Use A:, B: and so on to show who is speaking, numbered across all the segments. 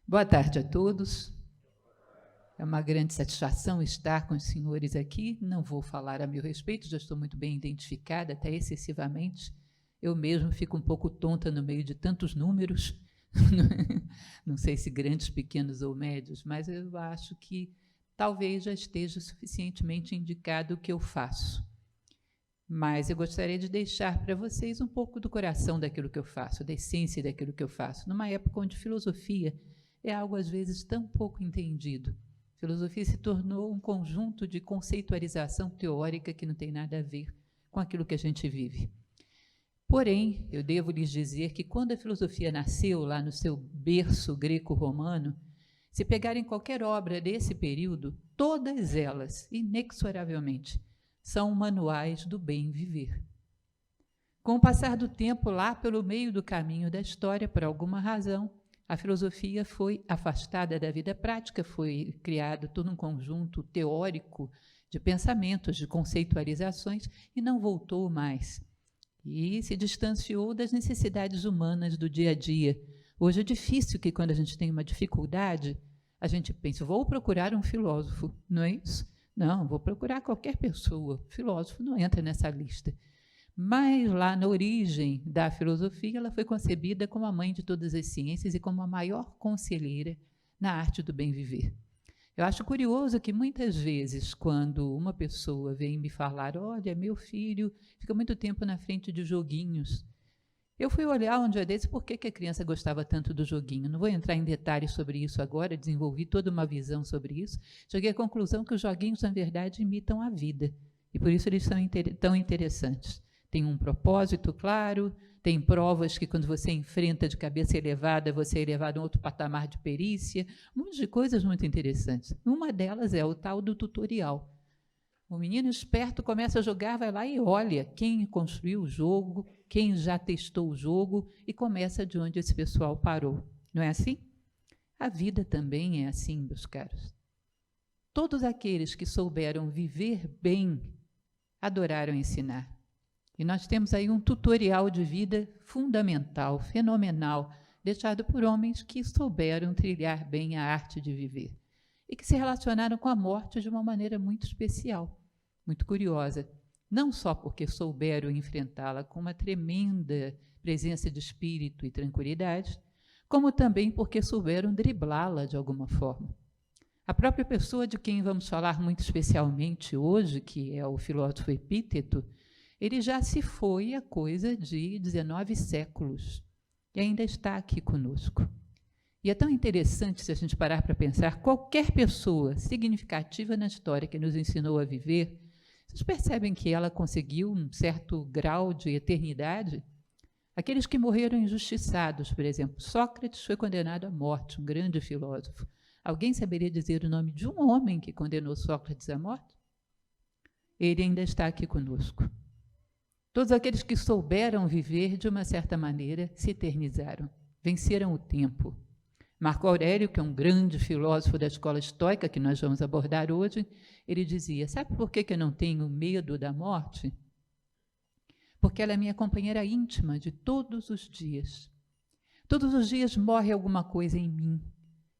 A: Boa tarde a todos. É uma grande satisfação estar com os senhores aqui. Não vou falar a meu respeito, já estou muito bem identificada, até excessivamente. Eu mesmo fico um pouco tonta no meio de tantos números. Não sei se grandes, pequenos ou médios, mas eu acho que talvez já esteja suficientemente indicado o que eu faço. Mas eu gostaria de deixar para vocês um pouco do coração daquilo que eu faço, da essência daquilo que eu faço, numa época onde filosofia é algo, às vezes, tão pouco entendido. Filosofia se tornou um conjunto de conceitualização teórica que não tem nada a ver com aquilo que a gente vive. Porém, eu devo lhes dizer que quando a filosofia nasceu lá no seu berço greco-romano, se pegarem qualquer obra desse período, todas elas, inexoravelmente, são manuais do bem viver. Com o passar do tempo, lá pelo meio do caminho da história, por alguma razão, a filosofia foi afastada da vida prática, foi criado todo um conjunto teórico de pensamentos, de conceitualizações, e não voltou mais. E se distanciou das necessidades humanas do dia a dia. Hoje é difícil que, quando a gente tem uma dificuldade, a gente pense, vou procurar um filósofo, não é isso? Não, vou procurar qualquer pessoa. Filósofo não entra nessa lista. Mas lá na origem da filosofia, ela foi concebida como a mãe de todas as ciências e como a maior conselheira na arte do bem viver. Eu acho curioso que muitas vezes, quando uma pessoa vem me falar, olha, meu filho fica muito tempo na frente de joguinhos. Eu fui olhar um dia desse por que a criança gostava tanto do joguinho. Não vou entrar em detalhes sobre isso agora, desenvolvi toda uma visão sobre isso. Cheguei à conclusão que os joguinhos, na verdade, imitam a vida. E por isso eles são tão interessantes. Tem um propósito claro, tem provas que quando você enfrenta de cabeça elevada, você é elevado a um outro patamar de perícia, um monte de coisas muito interessantes. Uma delas é o tal do tutorial. O menino esperto começa a jogar, vai lá e olha quem construiu o jogo, quem já testou o jogo e começa de onde esse pessoal parou. Não é assim? A vida também é assim, meus caros. Todos aqueles que souberam viver bem adoraram ensinar. E nós temos aí um tutorial de vida fundamental, fenomenal, deixado por homens que souberam trilhar bem a arte de viver e que se relacionaram com a morte de uma maneira muito especial, muito curiosa. Não só porque souberam enfrentá-la com uma tremenda presença de espírito e tranquilidade, como também porque souberam driblá-la de alguma forma. A própria pessoa de quem vamos falar muito especialmente hoje, que é o filósofo Epíteto, ele já se foi há coisa de 19 séculos e ainda está aqui conosco. E é tão interessante, se a gente parar para pensar, qualquer pessoa significativa na história que nos ensinou a viver, vocês percebem que ela conseguiu um certo grau de eternidade? Aqueles que morreram injustiçados, por exemplo, Sócrates foi condenado à morte, um grande filósofo. Alguém saberia dizer o nome de um homem que condenou Sócrates à morte? Ele ainda está aqui conosco. Todos aqueles que souberam viver, de uma certa maneira, se eternizaram, venceram o tempo. Marco Aurélio, que é um grande filósofo da escola estoica, que nós vamos abordar hoje, ele dizia, sabe por que eu não tenho medo da morte? Porque ela é minha companheira íntima de todos os dias. Todos os dias morre alguma coisa em mim,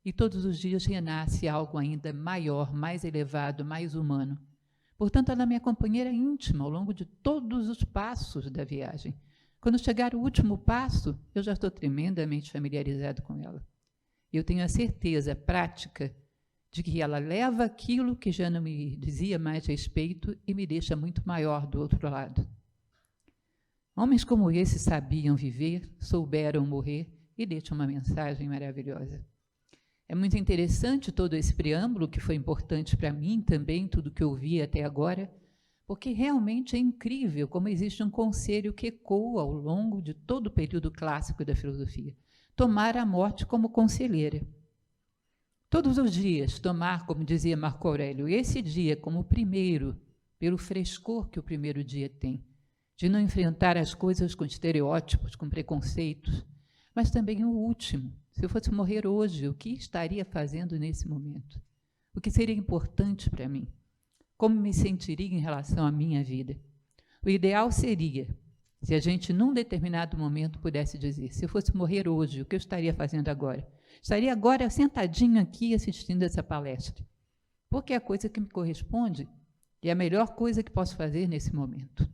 A: e todos os dias renasce algo ainda maior, mais elevado, mais humano. Portanto, ela é minha companheira íntima ao longo de todos os passos da viagem. Quando chegar o último passo, eu já estou tremendamente familiarizado com ela. Eu tenho a certeza prática de que ela leva aquilo que já não me dizia mais respeito e me deixa muito maior do outro lado. Homens como esse sabiam viver, souberam morrer e deixam uma mensagem maravilhosa. É muito interessante todo esse preâmbulo, que foi importante para mim também, tudo que eu vi até agora, porque realmente é incrível como existe um conselho que ecoa ao longo de todo o período clássico da filosofia. Tomar a morte como conselheira. Todos os dias, tomar, como dizia Marco Aurélio, esse dia como o primeiro, pelo frescor que o primeiro dia tem, de não enfrentar as coisas com estereótipos, com preconceitos, mas também o último. Se eu fosse morrer hoje, o que estaria fazendo nesse momento? O que seria importante para mim? Como me sentiria em relação à minha vida? O ideal seria, se a gente, num determinado momento, pudesse dizer, se eu fosse morrer hoje, o que eu estaria fazendo agora? estaria agora sentadinho aqui assistindo essa palestra, porque é a coisa que me corresponde e é a melhor coisa que posso fazer nesse momento.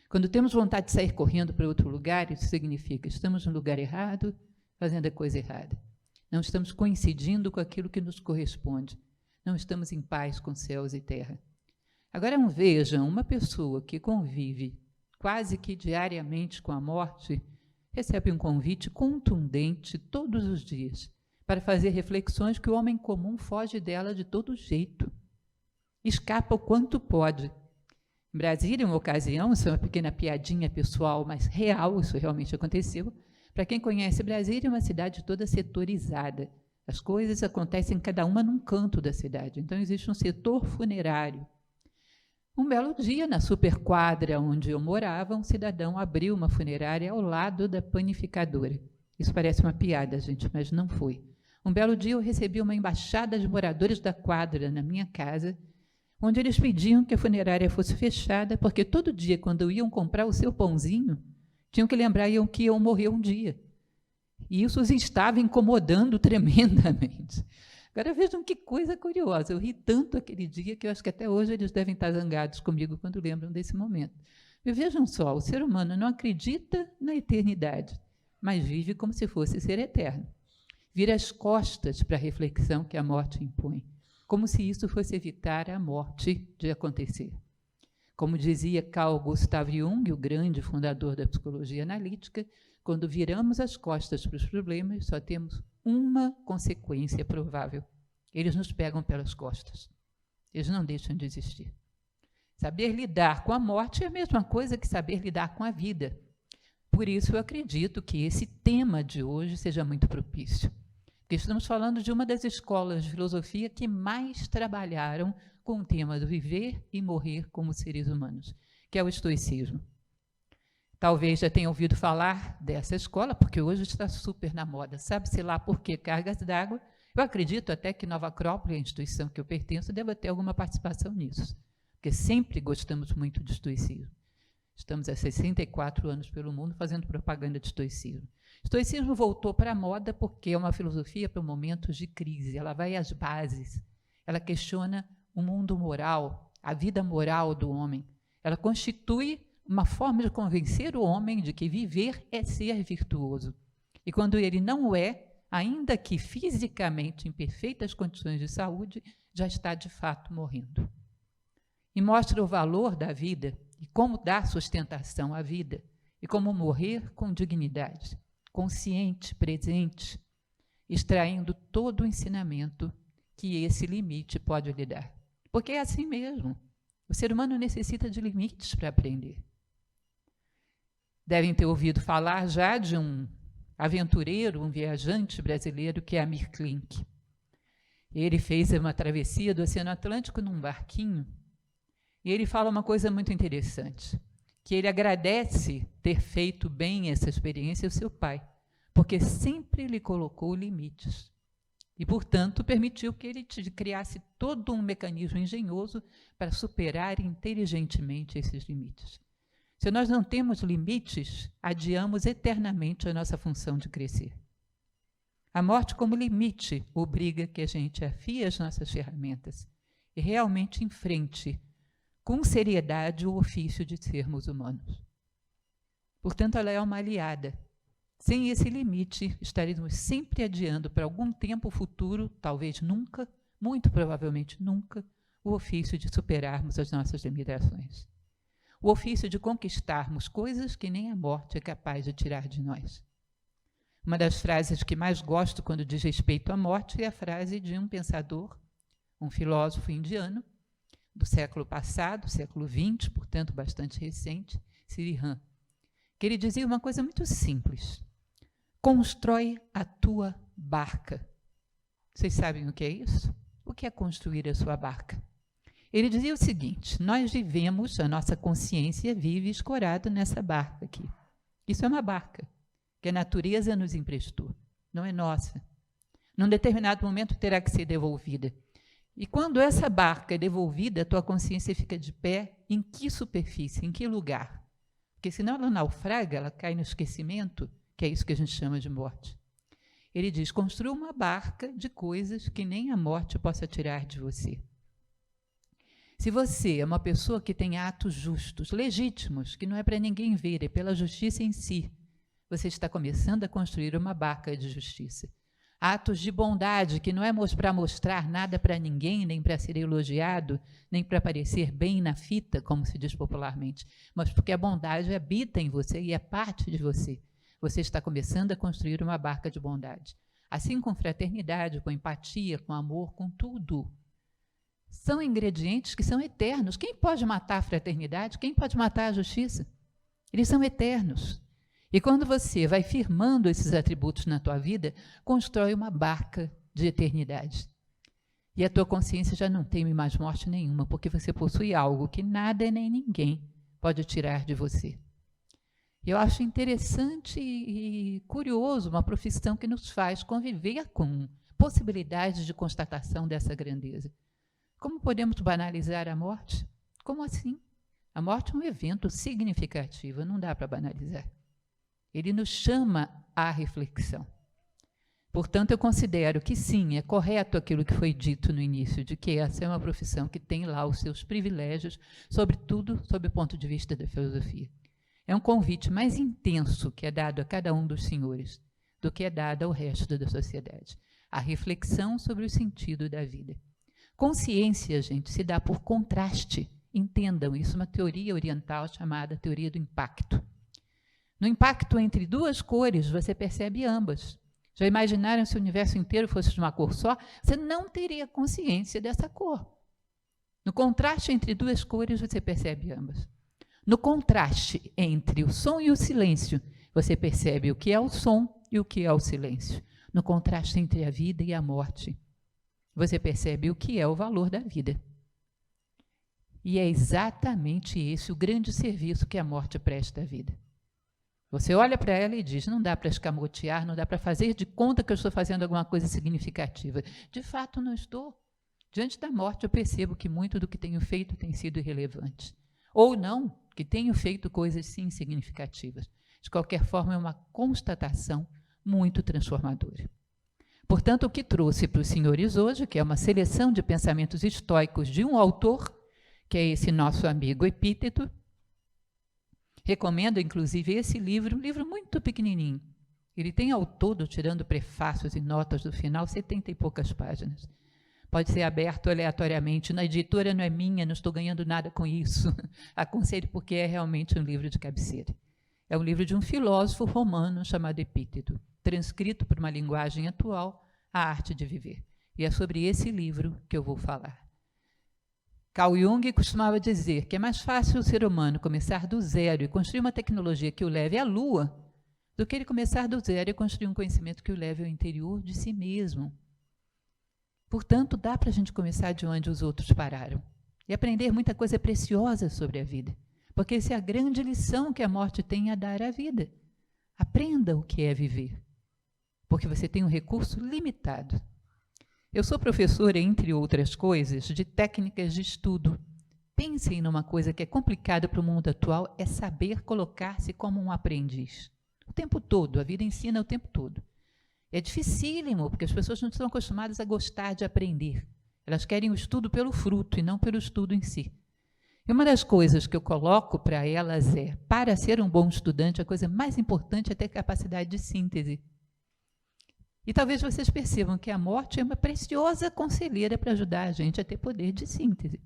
A: Quando temos vontade de sair correndo para outro lugar, isso significa que estamos no lugar errado, fazendo a coisa errada. Não estamos coincidindo com aquilo que nos corresponde. Não estamos em paz com céus e terra. Agora vejam, uma pessoa que convive quase que diariamente com a morte, recebe um convite contundente todos os dias para fazer reflexões que o homem comum foge dela de todo jeito. Escapa o quanto pode. Em Brasília, uma ocasião, isso é uma pequena piadinha pessoal, mas real, isso realmente aconteceu. Para quem conhece Brasília, é uma cidade toda setorizada. As coisas acontecem cada uma num canto da cidade. Então, existe um setor funerário. Um belo dia, na superquadra onde eu morava, um cidadão abriu uma funerária ao lado da panificadora. Isso parece uma piada, gente, mas não foi. Um belo dia eu recebi uma embaixada de moradores da quadra na minha casa, onde eles pediam que a funerária fosse fechada, porque todo dia, quando iam comprar o seu pãozinho, tinham que lembrar que iam morrer um dia. E isso os estava incomodando tremendamente. Agora vejam que coisa curiosa, eu ri tanto aquele dia que eu acho que até hoje eles devem estar zangados comigo quando lembram desse momento. E vejam só, o ser humano não acredita na eternidade, mas vive como se fosse ser eterno. Vira as costas para a reflexão que a morte impõe, como se isso fosse evitar a morte de acontecer. Como dizia Carl Gustav Jung, o grande fundador da psicologia analítica, quando viramos as costas para os problemas, só temos uma consequência provável. Eles nos pegam pelas costas. Eles não deixam de existir. Saber lidar com a morte é a mesma coisa que saber lidar com a vida. Por isso eu acredito que esse tema de hoje seja muito propício. Porque estamos falando de uma das escolas de filosofia que mais trabalharam com o tema do viver e morrer como seres humanos, que é o estoicismo. Talvez já tenham ouvido falar dessa escola, porque hoje está super na moda. Sabe-se lá por que cargas d'água? Eu acredito até que Nova Acrópole, a instituição que eu pertenço, deva ter alguma participação nisso, porque sempre gostamos muito de estoicismo. Estamos há 64 anos pelo mundo fazendo propaganda de estoicismo. Estoicismo voltou para a moda porque é uma filosofia para momentos de crise. Ela vai às bases. Ela questiona o mundo moral, a vida moral do homem. Ela constitui uma forma de convencer o homem de que viver é ser virtuoso. E quando ele não o é, ainda que fisicamente em perfeitas condições de saúde, já está de fato morrendo. E mostra o valor da vida e como dar sustentação à vida e como morrer com dignidade, consciente, presente, extraindo todo o ensinamento que esse limite pode lhe dar. Porque é assim mesmo. O ser humano necessita de limites para aprender. Devem ter ouvido falar já de um aventureiro, um viajante brasileiro, que é Amir Klink. Ele fez uma travessia do Oceano Atlântico num barquinho, e ele fala uma coisa muito interessante, que ele agradece ter feito bem essa experiência ao seu pai, porque sempre lhe colocou limites. E, portanto, permitiu que ele criasse todo um mecanismo engenhoso para superar inteligentemente esses limites. Se nós não temos limites, adiamos eternamente a nossa função de crescer. A morte como limite obriga que a gente afie as nossas ferramentas e realmente enfrente com seriedade o ofício de sermos humanos. Portanto, ela é uma aliada. Sem esse limite, estaremos sempre adiando para algum tempo futuro, talvez nunca, muito provavelmente nunca, o ofício de superarmos as nossas limitações. O ofício de conquistarmos coisas que nem a morte é capaz de tirar de nós. Uma das frases que mais gosto quando diz respeito à morte é a frase de um pensador, um filósofo indiano, do século passado, século XX, portanto bastante recente, Sirihan, que ele dizia uma coisa muito simples: constrói a tua barca. Vocês sabem o que é isso? O que é construir a sua barca? Ele dizia o seguinte: nós vivemos, a nossa consciência vive escorado nessa barca aqui. Isso é uma barca que a natureza nos emprestou, não é nossa. Num determinado momento terá que ser devolvida. E quando essa barca é devolvida, a tua consciência fica de pé em que superfície, em que lugar? Porque senão ela naufraga, ela cai no esquecimento, que é isso que a gente chama de morte. Ele diz: construa uma barca de coisas que nem a morte possa tirar de você. Se você é uma pessoa que tem atos justos, legítimos, que não é para ninguém ver, é pela justiça em si, você está começando a construir uma barca de justiça. Atos de bondade, que não é para mostrar nada para ninguém, nem para ser elogiado, nem para parecer bem na fita, como se diz popularmente, mas porque a bondade habita em você e é parte de você. Você está começando a construir uma barca de bondade. Assim com fraternidade, com empatia, com amor, com tudo. São ingredientes que são eternos. Quem pode matar a fraternidade? Quem pode matar a justiça? Eles são eternos. E quando você vai firmando esses atributos na tua vida, constrói uma barca de eternidade. E a tua consciência já não teme mais morte nenhuma, porque você possui algo que nada nem ninguém pode tirar de você. Eu acho interessante e curioso uma profissão que nos faz conviver com possibilidades de constatação dessa grandeza. Como podemos banalizar a morte? Como assim? A morte é um evento significativo, não dá para banalizar. Ele nos chama à reflexão. Portanto, eu considero que sim, é correto aquilo que foi dito no início, de que essa é uma profissão que tem lá os seus privilégios, sobretudo sob o ponto de vista da filosofia. É um convite mais intenso que é dado a cada um dos senhores do que é dado ao resto da sociedade. A reflexão sobre o sentido da vida. Consciência, gente, se dá por contraste. Entendam, isso é uma teoria oriental chamada teoria do impacto. No impacto entre duas cores, você percebe ambas. Já imaginaram se o universo inteiro fosse de uma cor só? Você não teria consciência dessa cor. No contraste entre duas cores, você percebe ambas. No contraste entre o som e o silêncio, você percebe o que é o som e o que é o silêncio. No contraste entre a vida e a morte, você percebe o que é o valor da vida. E é exatamente esse o grande serviço que a morte presta à vida. Você olha para ela e diz: não dá para escamotear, não dá para fazer de conta que eu estou fazendo alguma coisa significativa. De fato, não estou. Diante da morte, eu percebo que muito do que tenho feito tem sido irrelevante. Ou não, que tenho feito coisas sim significativas. De qualquer forma, é uma constatação muito transformadora. Portanto, o que trouxe para os senhores hoje, que é uma seleção de pensamentos estoicos de um autor, que é esse nosso amigo Epíteto. Recomendo, inclusive, esse livro, um livro muito pequenininho. Ele tem ao todo, tirando prefácios e notas do final, 70 e poucas páginas. Pode ser aberto aleatoriamente. Na editora não é minha, não estou ganhando nada com isso. Aconselho porque é realmente um livro de cabeceira. É um livro de um filósofo romano chamado Epíteto, transcrito por uma linguagem atual, A Arte de Viver. E é sobre esse livro que eu vou falar. Carl Jung costumava dizer que é mais fácil o ser humano começar do zero e construir uma tecnologia que o leve à Lua, do que ele começar do zero e construir um conhecimento que o leve ao interior de si mesmo. Portanto, dá para a gente começar de onde os outros pararam e aprender muita coisa preciosa sobre a vida, porque essa é a grande lição que a morte tem a dar à vida. Aprenda o que é viver, porque você tem um recurso limitado. Eu sou professora, entre outras coisas, de técnicas de estudo. Pensem numa coisa que é complicada para o mundo atual, é saber colocar-se como um aprendiz. O tempo todo, a vida ensina o tempo todo. É dificílimo, porque as pessoas não estão acostumadas a gostar de aprender. Elas querem o estudo pelo fruto e não pelo estudo em si. E uma das coisas que eu coloco para elas é, para ser um bom estudante, a coisa mais importante é ter capacidade de síntese. E talvez vocês percebam que a morte é uma preciosa conselheira para ajudar a gente a ter poder de síntese.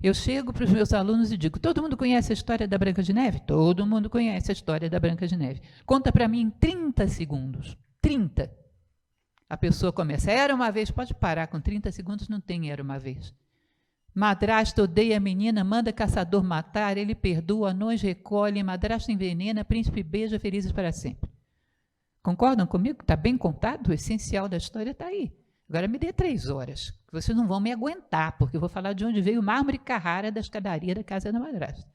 A: Eu chego para os meus alunos e digo: todo mundo conhece a história da Branca de Neve? Todo mundo conhece a história da Branca de Neve. Conta para mim em 30 segundos. 30. A pessoa começa: era uma vez. Pode parar com 30 segundos, não tem era uma vez. Madrasta odeia a menina, manda caçador matar, ele perdoa, anões recolhe, madrasta envenena, príncipe beija, felizes para sempre. Concordam comigo? Está bem contado? O essencial da história está aí. Agora me dê 3 horas, que vocês não vão me aguentar, porque eu vou falar de onde veio o mármore Carrara da escadaria da casa da madrasta.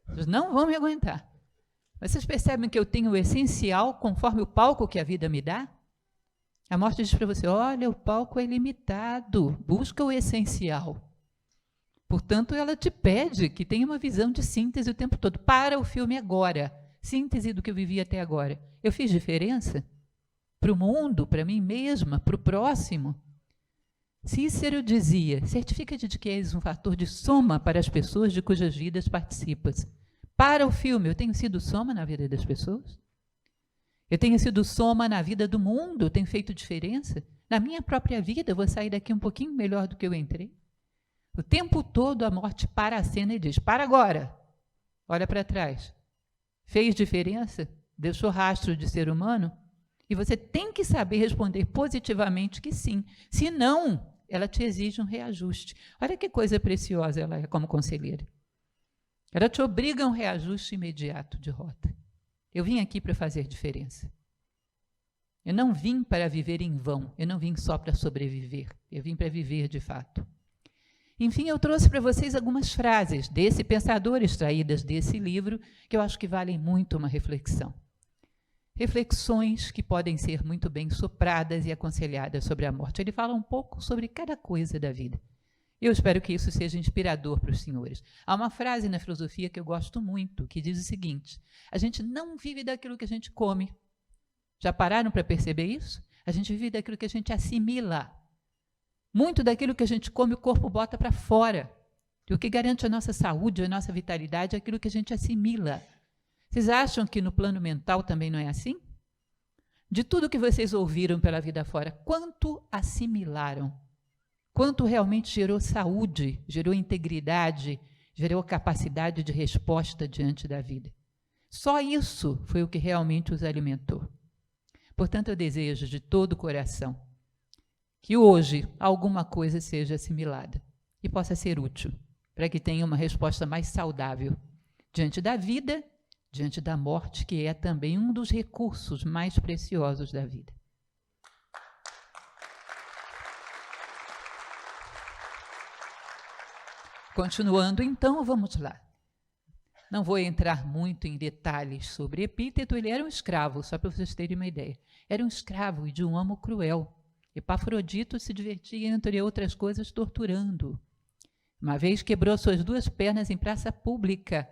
A: Vocês não vão me aguentar. Vocês percebem que eu tenho o essencial conforme o palco que a vida me dá? A morte diz para você: olha, o palco é limitado, busca o essencial. Portanto, ela te pede que tenha uma visão de síntese o tempo todo. Para o filme agora. Síntese do que eu vivi até agora. Eu fiz diferença? para o mundo, para mim mesma, para o próximo. Cícero dizia: certifica-te de que és um fator de soma para as pessoas de cujas vidas participas. Para o filme, eu tenho sido soma na vida das pessoas? Eu tenho sido soma na vida do mundo? Eu tenho feito diferença? Na minha própria vida, eu vou sair daqui um pouquinho melhor do que eu entrei? O tempo todo a morte para a cena e diz: para agora, olha para trás. Fez diferença? Deixou rastro de ser humano? E você tem que saber responder positivamente que sim. Se não, ela te exige um reajuste. Olha que coisa preciosa ela é como conselheira. Ela te obriga a um reajuste imediato de rota. Eu vim aqui para fazer diferença. Eu não vim para viver em vão. Eu não vim só para sobreviver. Eu vim para viver de fato. Enfim, eu trouxe para vocês algumas frases desse pensador, extraídas desse livro, que eu acho que valem muito uma reflexão. Reflexões que podem ser muito bem sopradas e aconselhadas sobre a morte. Ele fala um pouco sobre cada coisa da vida. Eu espero que isso seja inspirador para os senhores. Há uma frase na filosofia que eu gosto muito, que diz o seguinte: a gente não vive daquilo que a gente come. Já pararam para perceber isso? A gente vive daquilo que a gente assimila. Muito daquilo que a gente come, o corpo bota para fora. E o que garante a nossa saúde, a nossa vitalidade, é aquilo que a gente assimila. Vocês acham que no plano mental também não é assim? De tudo que vocês ouviram pela vida fora, quanto assimilaram? Quanto realmente gerou saúde, gerou integridade, gerou capacidade de resposta diante da vida? Só isso foi o que realmente os alimentou. Portanto, eu desejo de todo o coração que hoje alguma coisa seja assimilada e possa ser útil, para que tenha uma resposta mais saudável diante da vida, diante da morte, que é também um dos recursos mais preciosos da vida. Continuando, então, vamos lá. Não vou entrar muito em detalhes sobre Epíteto. Ele era um escravo, só para vocês terem uma ideia. Era um escravo e de um amo cruel. Epafrodito se divertia, entre outras coisas, torturando. Uma vez quebrou suas 2 pernas em praça pública,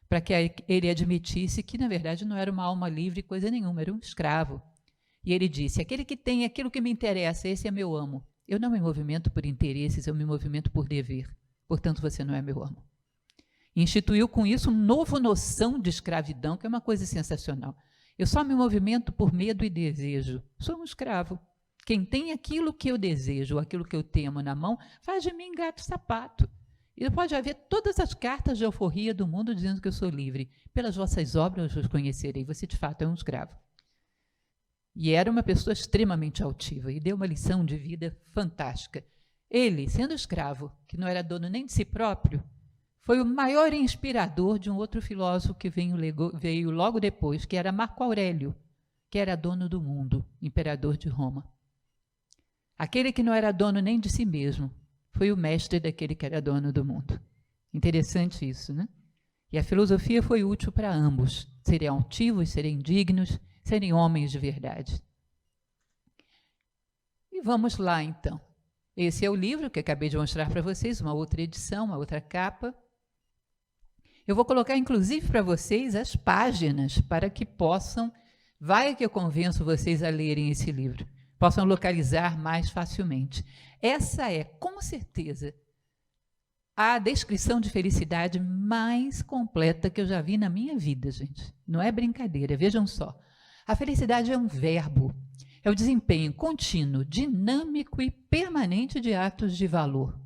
A: para que ele admitisse que, na verdade, não era uma alma livre, coisa nenhuma, era um escravo. E ele disse: aquele que tem aquilo que me interessa, esse é meu amo. Eu não me movimento por interesses, eu me movimento por dever. Portanto, você não é meu amo. Instituiu com isso uma nova noção de escravidão, que é uma coisa sensacional. Eu só me movimento por medo e desejo. Sou um escravo. Quem tem aquilo que eu desejo, aquilo que eu temo na mão, faz de mim gato sapato. E pode haver todas as cartas de alforria do mundo dizendo que eu sou livre. Pelas vossas obras eu os conhecerei. Você, de fato, é um escravo. E era uma pessoa extremamente altiva e deu uma lição de vida fantástica. Ele, sendo escravo, que não era dono nem de si próprio, foi o maior inspirador de um outro filósofo que veio logo depois, que era Marco Aurélio, que era dono do mundo, imperador de Roma. Aquele que não era dono nem de si mesmo, foi o mestre daquele que era dono do mundo. Interessante isso, né? E a filosofia foi útil para ambos, serem altivos, serem dignos, serem homens de verdade. E vamos lá, então. Esse é o livro que acabei de mostrar para vocês, uma outra edição, uma outra capa. Eu vou colocar, inclusive, para vocês as páginas, para que possam, vai que eu convenço vocês a lerem esse livro, possam localizar mais facilmente. Essa é, com certeza, a descrição de felicidade mais completa que eu já vi na minha vida, gente. Não é brincadeira, vejam só. A felicidade é um verbo, é o desempenho contínuo, dinâmico e permanente de atos de valor.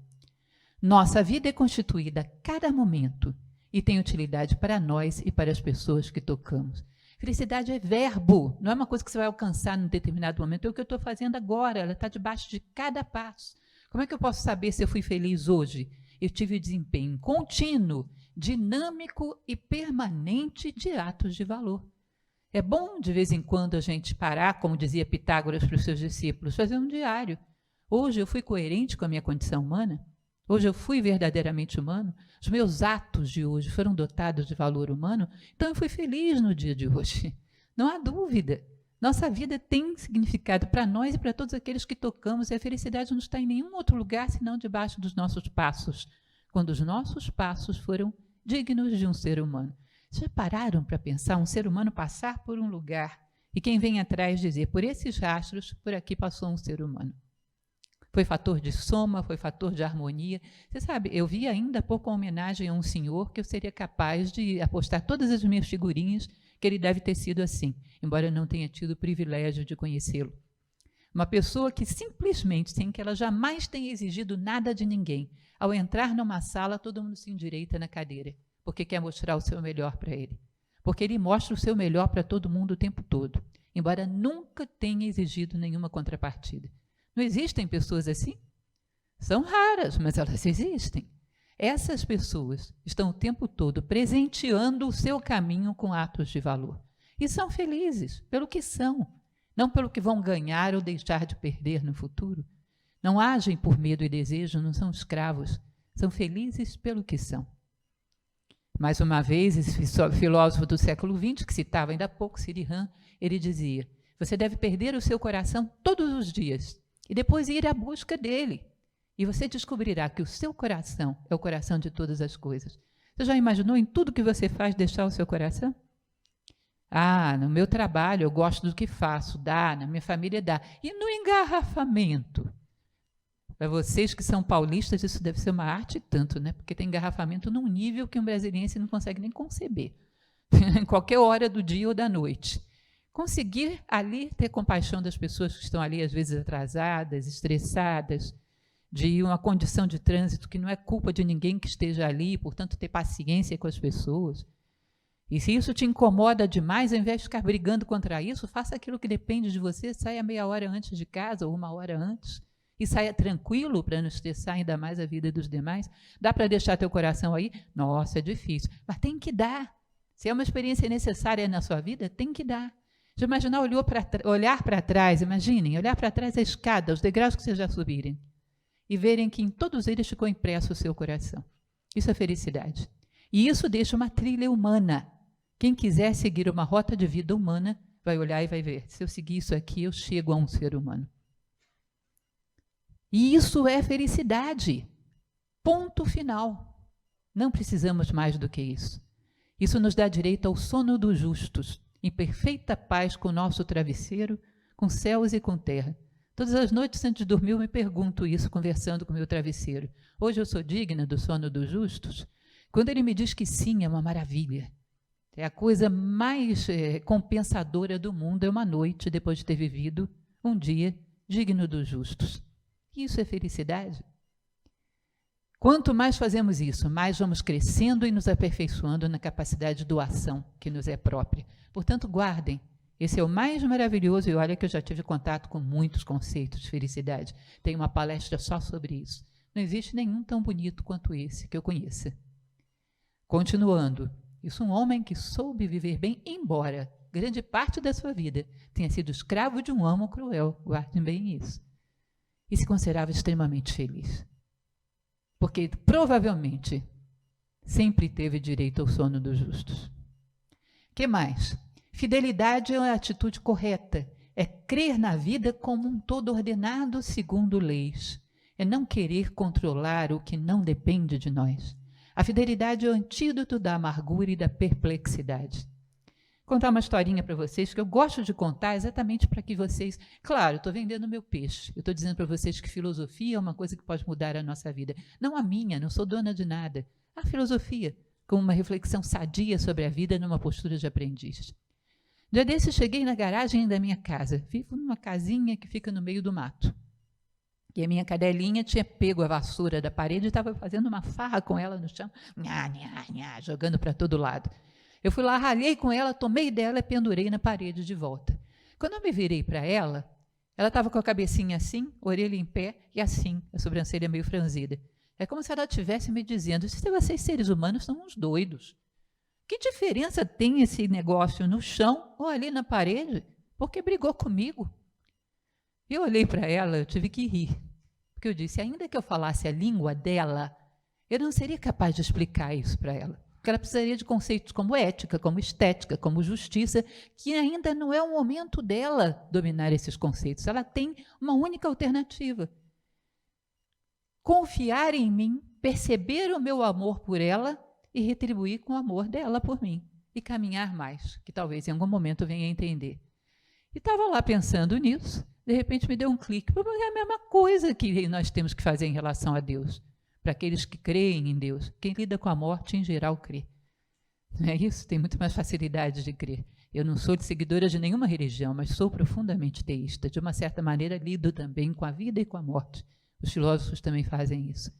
A: Nossa vida é constituída a cada momento e tem utilidade para nós e para as pessoas que tocamos. Felicidade é verbo, não é uma coisa que você vai alcançar num determinado momento, é o que eu estou fazendo agora, ela está debaixo de cada passo. Como é que eu posso saber se eu fui feliz hoje? Eu tive desempenho contínuo, dinâmico e permanente de atos de valor. É bom, de vez em quando, a gente parar, como dizia Pitágoras para os seus discípulos, fazer um diário. Hoje eu fui coerente com a minha condição humana? Hoje eu fui verdadeiramente humano? Os meus atos de hoje foram dotados de valor humano? Então eu fui feliz no dia de hoje. Não há dúvida. Nossa vida tem significado para nós e para todos aqueles que tocamos, e a felicidade não está em nenhum outro lugar senão debaixo dos nossos passos, quando os nossos passos foram dignos de um ser humano. Já pararam para pensar um ser humano passar por um lugar E quem vem atrás dizer, por esses rastros, por aqui passou um ser humano. Foi fator de soma, foi fator de harmonia. Você sabe, eu vi ainda há pouco uma homenagem a um senhor que eu seria capaz de apostar todas as minhas figurinhas que ele deve ter sido assim, embora eu não tenha tido o privilégio de conhecê-lo. Uma pessoa que simplesmente, sem que ela jamais tenha exigido nada de ninguém, ao entrar numa sala, todo mundo se endireita na cadeira, porque quer mostrar o seu melhor para ele. Porque ele mostra o seu melhor para todo mundo o tempo todo, embora nunca tenha exigido nenhuma contrapartida. Não existem pessoas assim? São raras, mas elas existem. Essas pessoas estão o tempo todo presenteando o seu caminho com atos de valor. E são felizes pelo que são, não pelo que vão ganhar ou deixar de perder no futuro. Não agem por medo e desejo, não são escravos, são felizes pelo que são. Mais uma vez, esse filósofo do século XX, que citava ainda há pouco Siri Han, ele dizia, você deve perder o seu coração todos os dias e depois ir à busca dele. E você descobrirá que o seu coração é o coração de todas as coisas. Você já imaginou em tudo que você faz deixar o seu coração? Ah, no meu trabalho eu gosto do que faço, dá, na minha família dá. E no engarrafamento? Para vocês que são paulistas, isso deve ser uma arte tanto, né? Porque tem engarrafamento num nível que um brasiliense não consegue nem conceber. Em qualquer hora do dia ou da noite. Conseguir ali ter compaixão das pessoas que estão ali, às vezes atrasadas, estressadas, de uma condição de trânsito que não é culpa de ninguém que esteja ali, portanto, ter paciência com as pessoas. E se isso te incomoda demais, ao invés de ficar brigando contra isso, faça aquilo que depende de você, saia meia hora antes de casa ou uma hora antes, e saia tranquilo para não estressar ainda mais a vida dos demais. Dá para deixar teu coração aí? Nossa, é difícil, mas tem que dar. Se é uma experiência necessária na sua vida, tem que dar. Já imaginar olhar para trás, imaginem, olhar para trás a escada, os degraus que vocês já subirem, e verem que em todos eles ficou impresso o seu coração. Isso é felicidade. E isso deixa uma trilha humana. Quem quiser seguir uma rota de vida humana, vai olhar e vai ver. Se eu seguir isso aqui, eu chego a um ser humano. E isso é felicidade. Ponto final. Não precisamos mais do que isso. Isso nos dá direito ao sono dos justos, em perfeita paz com o nosso travesseiro, com céus e com terra. Todas as noites antes de dormir eu me pergunto isso, conversando com o meu travesseiro. Hoje eu sou digna do sono dos justos? Quando ele me diz que sim, é uma maravilha. É a coisa mais compensadora do mundo, é uma noite depois de ter vivido um dia digno dos justos. Isso é felicidade? Quanto mais fazemos isso, mais vamos crescendo e nos aperfeiçoando na capacidade de doação que nos é própria. Portanto, guardem. Esse é o mais maravilhoso, e olha que eu já tive contato com muitos conceitos de felicidade. Tem uma palestra só sobre isso. Não existe nenhum tão bonito quanto esse que eu conheça. Continuando, isso é um homem que soube viver bem, embora grande parte da sua vida tenha sido escravo de um amo cruel, guardem bem isso, e se considerava extremamente feliz. Porque provavelmente sempre teve direito ao sono dos justos. Que mais? Fidelidade é a atitude correta, é crer na vida como um todo ordenado segundo leis, é não querer controlar o que não depende de nós. A fidelidade é o antídoto da amargura e da perplexidade. Vou contar uma historinha para vocês, que eu gosto de contar exatamente para que vocês... Claro, estou vendendo meu peixe, eu estou dizendo para vocês que filosofia é uma coisa que pode mudar a nossa vida. Não a minha, não sou dona de nada. A filosofia, como uma reflexão sadia sobre a vida numa postura de aprendiz. Um dia desse, cheguei na garagem da minha casa. Vivo numa casinha que fica no meio do mato. E a minha cadelinha tinha pego a vassoura da parede e estava fazendo uma farra com ela no chão, nha, nha, nha, jogando para todo lado. Eu fui lá, ralhei com ela, tomei dela e pendurei na parede de volta. Quando eu me virei para ela estava com a cabecinha assim, orelha em pé e assim, a sobrancelha meio franzida. É como se ela estivesse me dizendo, se vocês seres humanos são uns doidos. Que diferença tem esse negócio no chão ou ali na parede? Porque brigou comigo. Eu olhei para ela, eu tive que rir. Porque eu disse, ainda que eu falasse a língua dela, eu não seria capaz de explicar isso para ela. Porque ela precisaria de conceitos como ética, como estética, como justiça, que ainda não é o momento dela dominar esses conceitos. Ela tem uma única alternativa. Confiar em mim, perceber o meu amor por ela e retribuir com o amor dela por mim. E caminhar mais, que talvez em algum momento venha a entender. E estava lá pensando nisso, de repente me deu um clique. É a mesma coisa que nós temos que fazer em relação a Deus. Para aqueles que creem em Deus. Quem lida com a morte, em geral, crê. Não é isso? Tem muito mais facilidade de crer. Eu não sou seguidora de nenhuma religião, mas sou profundamente teísta. De uma certa maneira, lido também com a vida e com a morte. Os filósofos também fazem isso.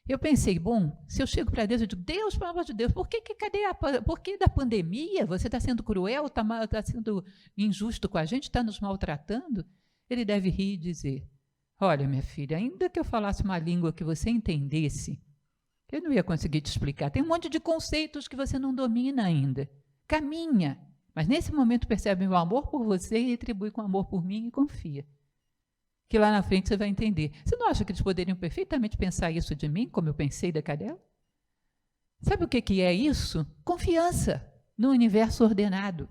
A: Eu pensei, bom, se eu chego para Deus, eu digo, Deus, pelo amor de Deus, por que da pandemia? Você está sendo cruel, está sendo injusto com a gente, está nos maltratando? Ele deve rir e dizer, olha, minha filha, ainda que eu falasse uma língua que você entendesse, eu não ia conseguir te explicar. Tem um monte de conceitos que você não domina ainda. Caminha, mas nesse momento percebe meu amor por você e retribui com amor por mim e confia. Que lá na frente você vai entender. Você não acha que eles poderiam perfeitamente pensar isso de mim, como eu pensei da cadela? Sabe o que é isso? Confiança no universo ordenado.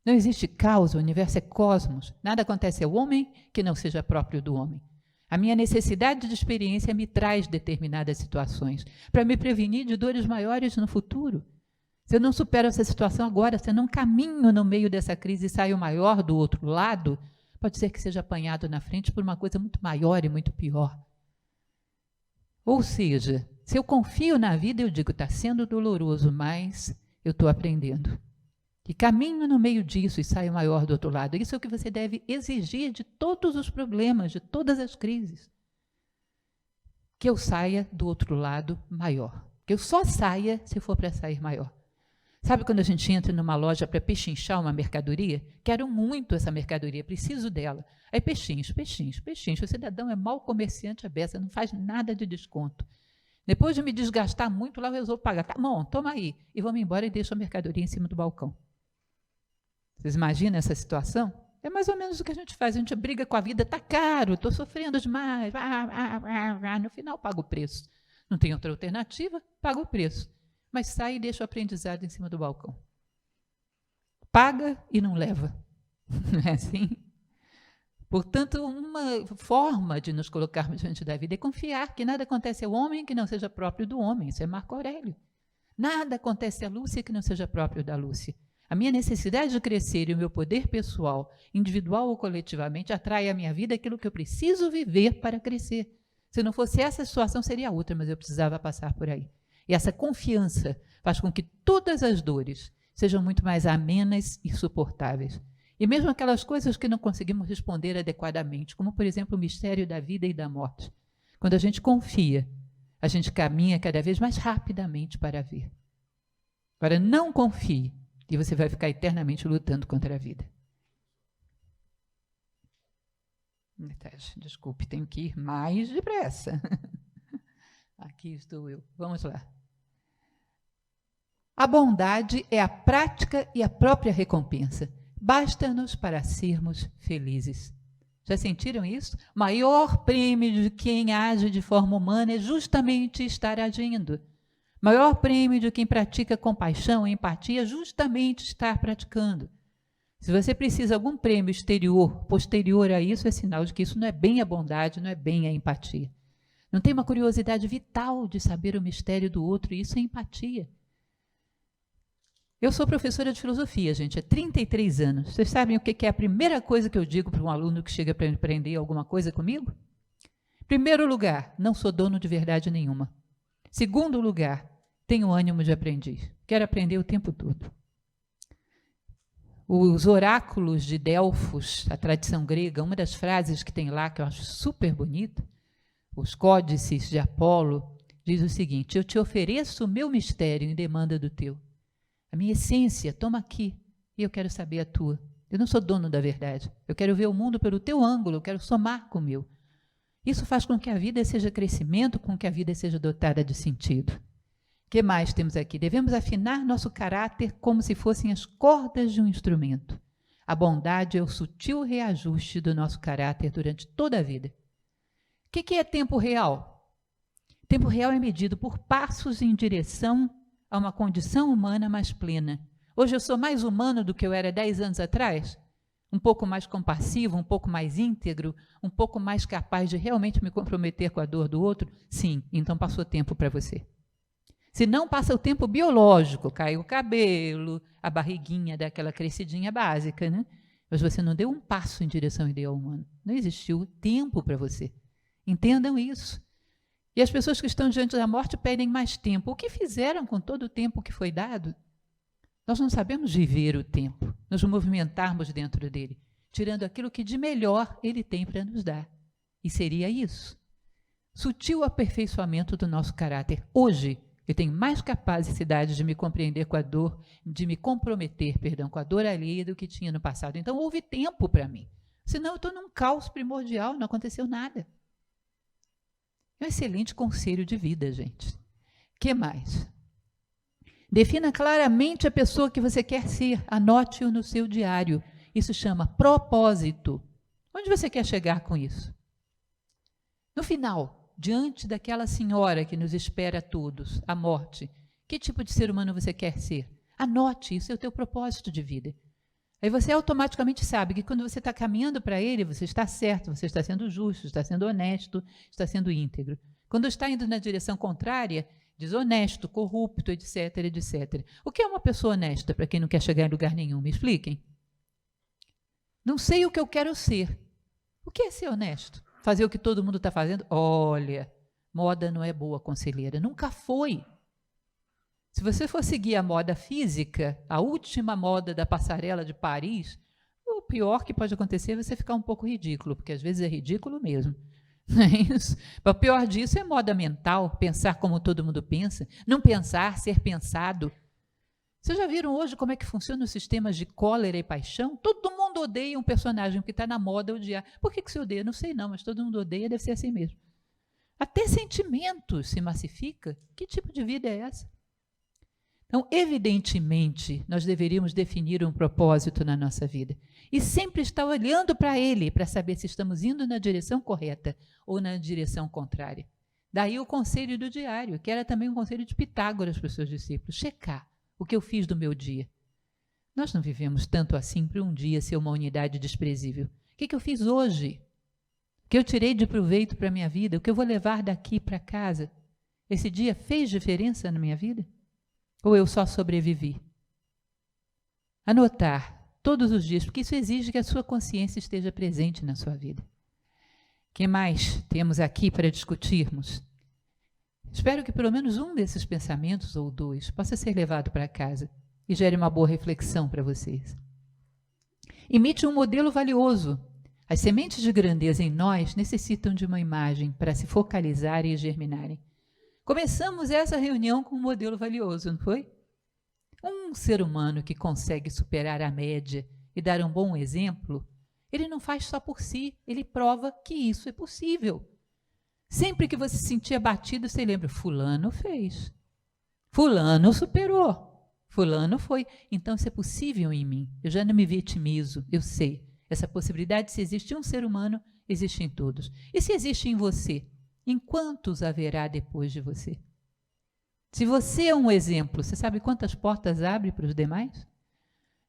A: Não existe causa, o universo é cosmos. Nada acontece ao homem que não seja próprio do homem. A minha necessidade de experiência me traz determinadas situações para me prevenir de dores maiores no futuro. Se eu não supero essa situação agora, se eu não caminho no meio dessa crise e saio maior do outro lado, pode ser que seja apanhado na frente por uma coisa muito maior e muito pior. Ou seja, se eu confio na vida, eu digo, está sendo doloroso, mas eu estou aprendendo. E caminho no meio disso e saio maior do outro lado. Isso é o que você deve exigir de todos os problemas, de todas as crises. Que eu saia do outro lado maior. Que eu só saia se for para sair maior. Sabe quando a gente entra numa loja para pechinchar uma mercadoria? Quero muito essa mercadoria, preciso dela. Aí pechincho. O cidadão é mau comerciante à beça, não faz nada de desconto. Depois de me desgastar muito, lá eu resolvo pagar. Tá bom, toma aí. E vamos embora e deixo a mercadoria em cima do balcão. Vocês imaginam essa situação? É mais ou menos o que a gente faz. A gente briga com a vida, está caro, estou sofrendo demais. No final, paga o preço. Não tem outra alternativa, paga o preço. Mas sai e deixa o aprendizado em cima do balcão. Paga e não leva. Não é assim? Portanto, uma forma de nos colocarmos diante da vida é confiar que nada acontece ao homem que não seja próprio do homem. Isso é Marco Aurélio. Nada acontece à Lúcia que não seja próprio da Lúcia. A minha necessidade de crescer e o meu poder pessoal, individual ou coletivamente, atrai à minha vida aquilo que eu preciso viver para crescer. Se não fosse essa situação, seria outra, mas eu precisava passar por aí. E essa confiança faz com que todas as dores sejam muito mais amenas e suportáveis. E mesmo aquelas coisas que não conseguimos responder adequadamente, como, por exemplo, o mistério da vida e da morte. Quando a gente confia, a gente caminha cada vez mais rapidamente para ver. Agora, não confie, e você vai ficar eternamente lutando contra a vida. Desculpe, tenho que ir mais depressa. Aqui estou eu. Vamos lá. A bondade é a prática e a própria recompensa. Basta-nos para sermos felizes. Já sentiram isso? O maior prêmio de quem age de forma humana é justamente estar agindo. O maior prêmio de quem pratica compaixão e empatia é justamente estar praticando. Se você precisa de algum prêmio exterior, posterior a isso, é sinal de que isso não é bem a bondade, não é bem a empatia. Não tem uma curiosidade vital de saber o mistério do outro, e isso é empatia. Eu sou professora de filosofia, gente, há 33 anos. Vocês sabem o que é a primeira coisa que eu digo para um aluno que chega para aprender alguma coisa comigo? Primeiro lugar, não sou dono de verdade nenhuma. Segundo lugar, tenho ânimo de aprendiz. Quero aprender o tempo todo. Os oráculos de Delfos, a tradição grega, uma das frases que tem lá, que eu acho super bonita, os códices de Apolo, diz o seguinte: eu te ofereço o meu mistério em demanda do teu. A minha essência, toma aqui, e eu quero saber a tua. Eu não sou dono da verdade. Eu quero ver o mundo pelo teu ângulo, eu quero somar com o meu. Isso faz com que a vida seja crescimento, com que a vida seja dotada de sentido. O que mais temos aqui? Devemos afinar nosso caráter como se fossem as cordas de um instrumento. A bondade é o sutil reajuste do nosso caráter durante toda a vida. O que é tempo real? Tempo real é medido por passos em direção a uma condição humana mais plena. Hoje eu sou mais humano do que eu era 10 anos atrás? Um pouco mais compassivo, um pouco mais íntegro, um pouco mais capaz de realmente me comprometer com a dor do outro? Sim, então passou tempo para você. Se não, passa o tempo biológico, cai o cabelo, a barriguinha dá aquela crescidinha básica, né? mas você não deu um passo em direção ao ideal humano. Não existiu tempo para você. Entendam isso. E as pessoas que estão diante da morte pedem mais tempo. O que fizeram com todo o tempo que foi dado? Nós não sabemos viver o tempo, nos movimentarmos dentro dele, tirando aquilo que de melhor ele tem para nos dar. E seria isso. Sutil aperfeiçoamento do nosso caráter. Hoje, eu tenho mais capacidade de me compreender com a dor, de me comprometer, com a dor alheia do que tinha no passado. Então, houve tempo para mim. Senão, eu estou num caos primordial, não aconteceu nada. É um excelente conselho de vida, gente. O que mais? Defina claramente a pessoa que você quer ser. Anote-o no seu diário. Isso chama propósito. Onde você quer chegar com isso? No final, diante daquela senhora que nos espera a todos, a morte, que tipo de ser humano você quer ser? Anote, isso é o teu propósito de vida. Aí você automaticamente sabe que quando você está caminhando para ele, você está certo, você está sendo justo, está sendo honesto, está sendo íntegro. Quando está indo na direção contrária, desonesto, corrupto, etc, etc. O que é uma pessoa honesta, para quem não quer chegar em lugar nenhum? Me expliquem. Não sei o que eu quero ser. O que é ser honesto? Fazer o que todo mundo está fazendo? Olha, moda não é boa, conselheira. Nunca foi. Se você for seguir a moda física, a última moda da passarela de Paris, o pior que pode acontecer é você ficar um pouco ridículo, porque às vezes é ridículo mesmo. Não é isso? O pior disso é moda mental, pensar como todo mundo pensa, não pensar, ser pensado. Vocês já viram hoje como é que funciona os sistemas de cólera e paixão? Todo mundo odeia um personagem que está na moda odiar. Por que você odeia? Não sei não, mas todo mundo odeia, deve ser assim mesmo. Até sentimentos se massifica. Que tipo de vida é essa? Então, evidentemente, nós deveríamos definir um propósito na nossa vida e sempre estar olhando para ele para saber se estamos indo na direção correta ou na direção contrária. Daí o conselho do diário, que era também um conselho de Pitágoras para os seus discípulos, checar o que eu fiz do meu dia. Nós não vivemos tanto assim para um dia ser uma unidade desprezível. O que eu fiz hoje? O que eu tirei de proveito para a minha vida? O que eu vou levar daqui para casa? Esse dia fez diferença na minha vida? Ou eu só sobrevivi? Anotar todos os dias, porque isso exige que a sua consciência esteja presente na sua vida. O que mais temos aqui para discutirmos? Espero que pelo menos um desses pensamentos, ou dois, possa ser levado para casa e gere uma boa reflexão para vocês. Imite um modelo valioso. As sementes de grandeza em nós necessitam de uma imagem para se focalizarem e germinarem. Começamos essa reunião com um modelo valioso, não foi? Um ser humano que consegue superar a média e dar um bom exemplo, ele não faz só por si, ele prova que isso é possível. Sempre que você se sentir abatido, você lembra, fulano fez, fulano superou, fulano foi. Então isso é possível em mim, eu já não me vitimizo, eu sei. Essa possibilidade, se existe um ser humano, existe em todos. E se existe em você? Em quantos haverá depois de você? Se você é um exemplo, você sabe quantas portas abre para os demais?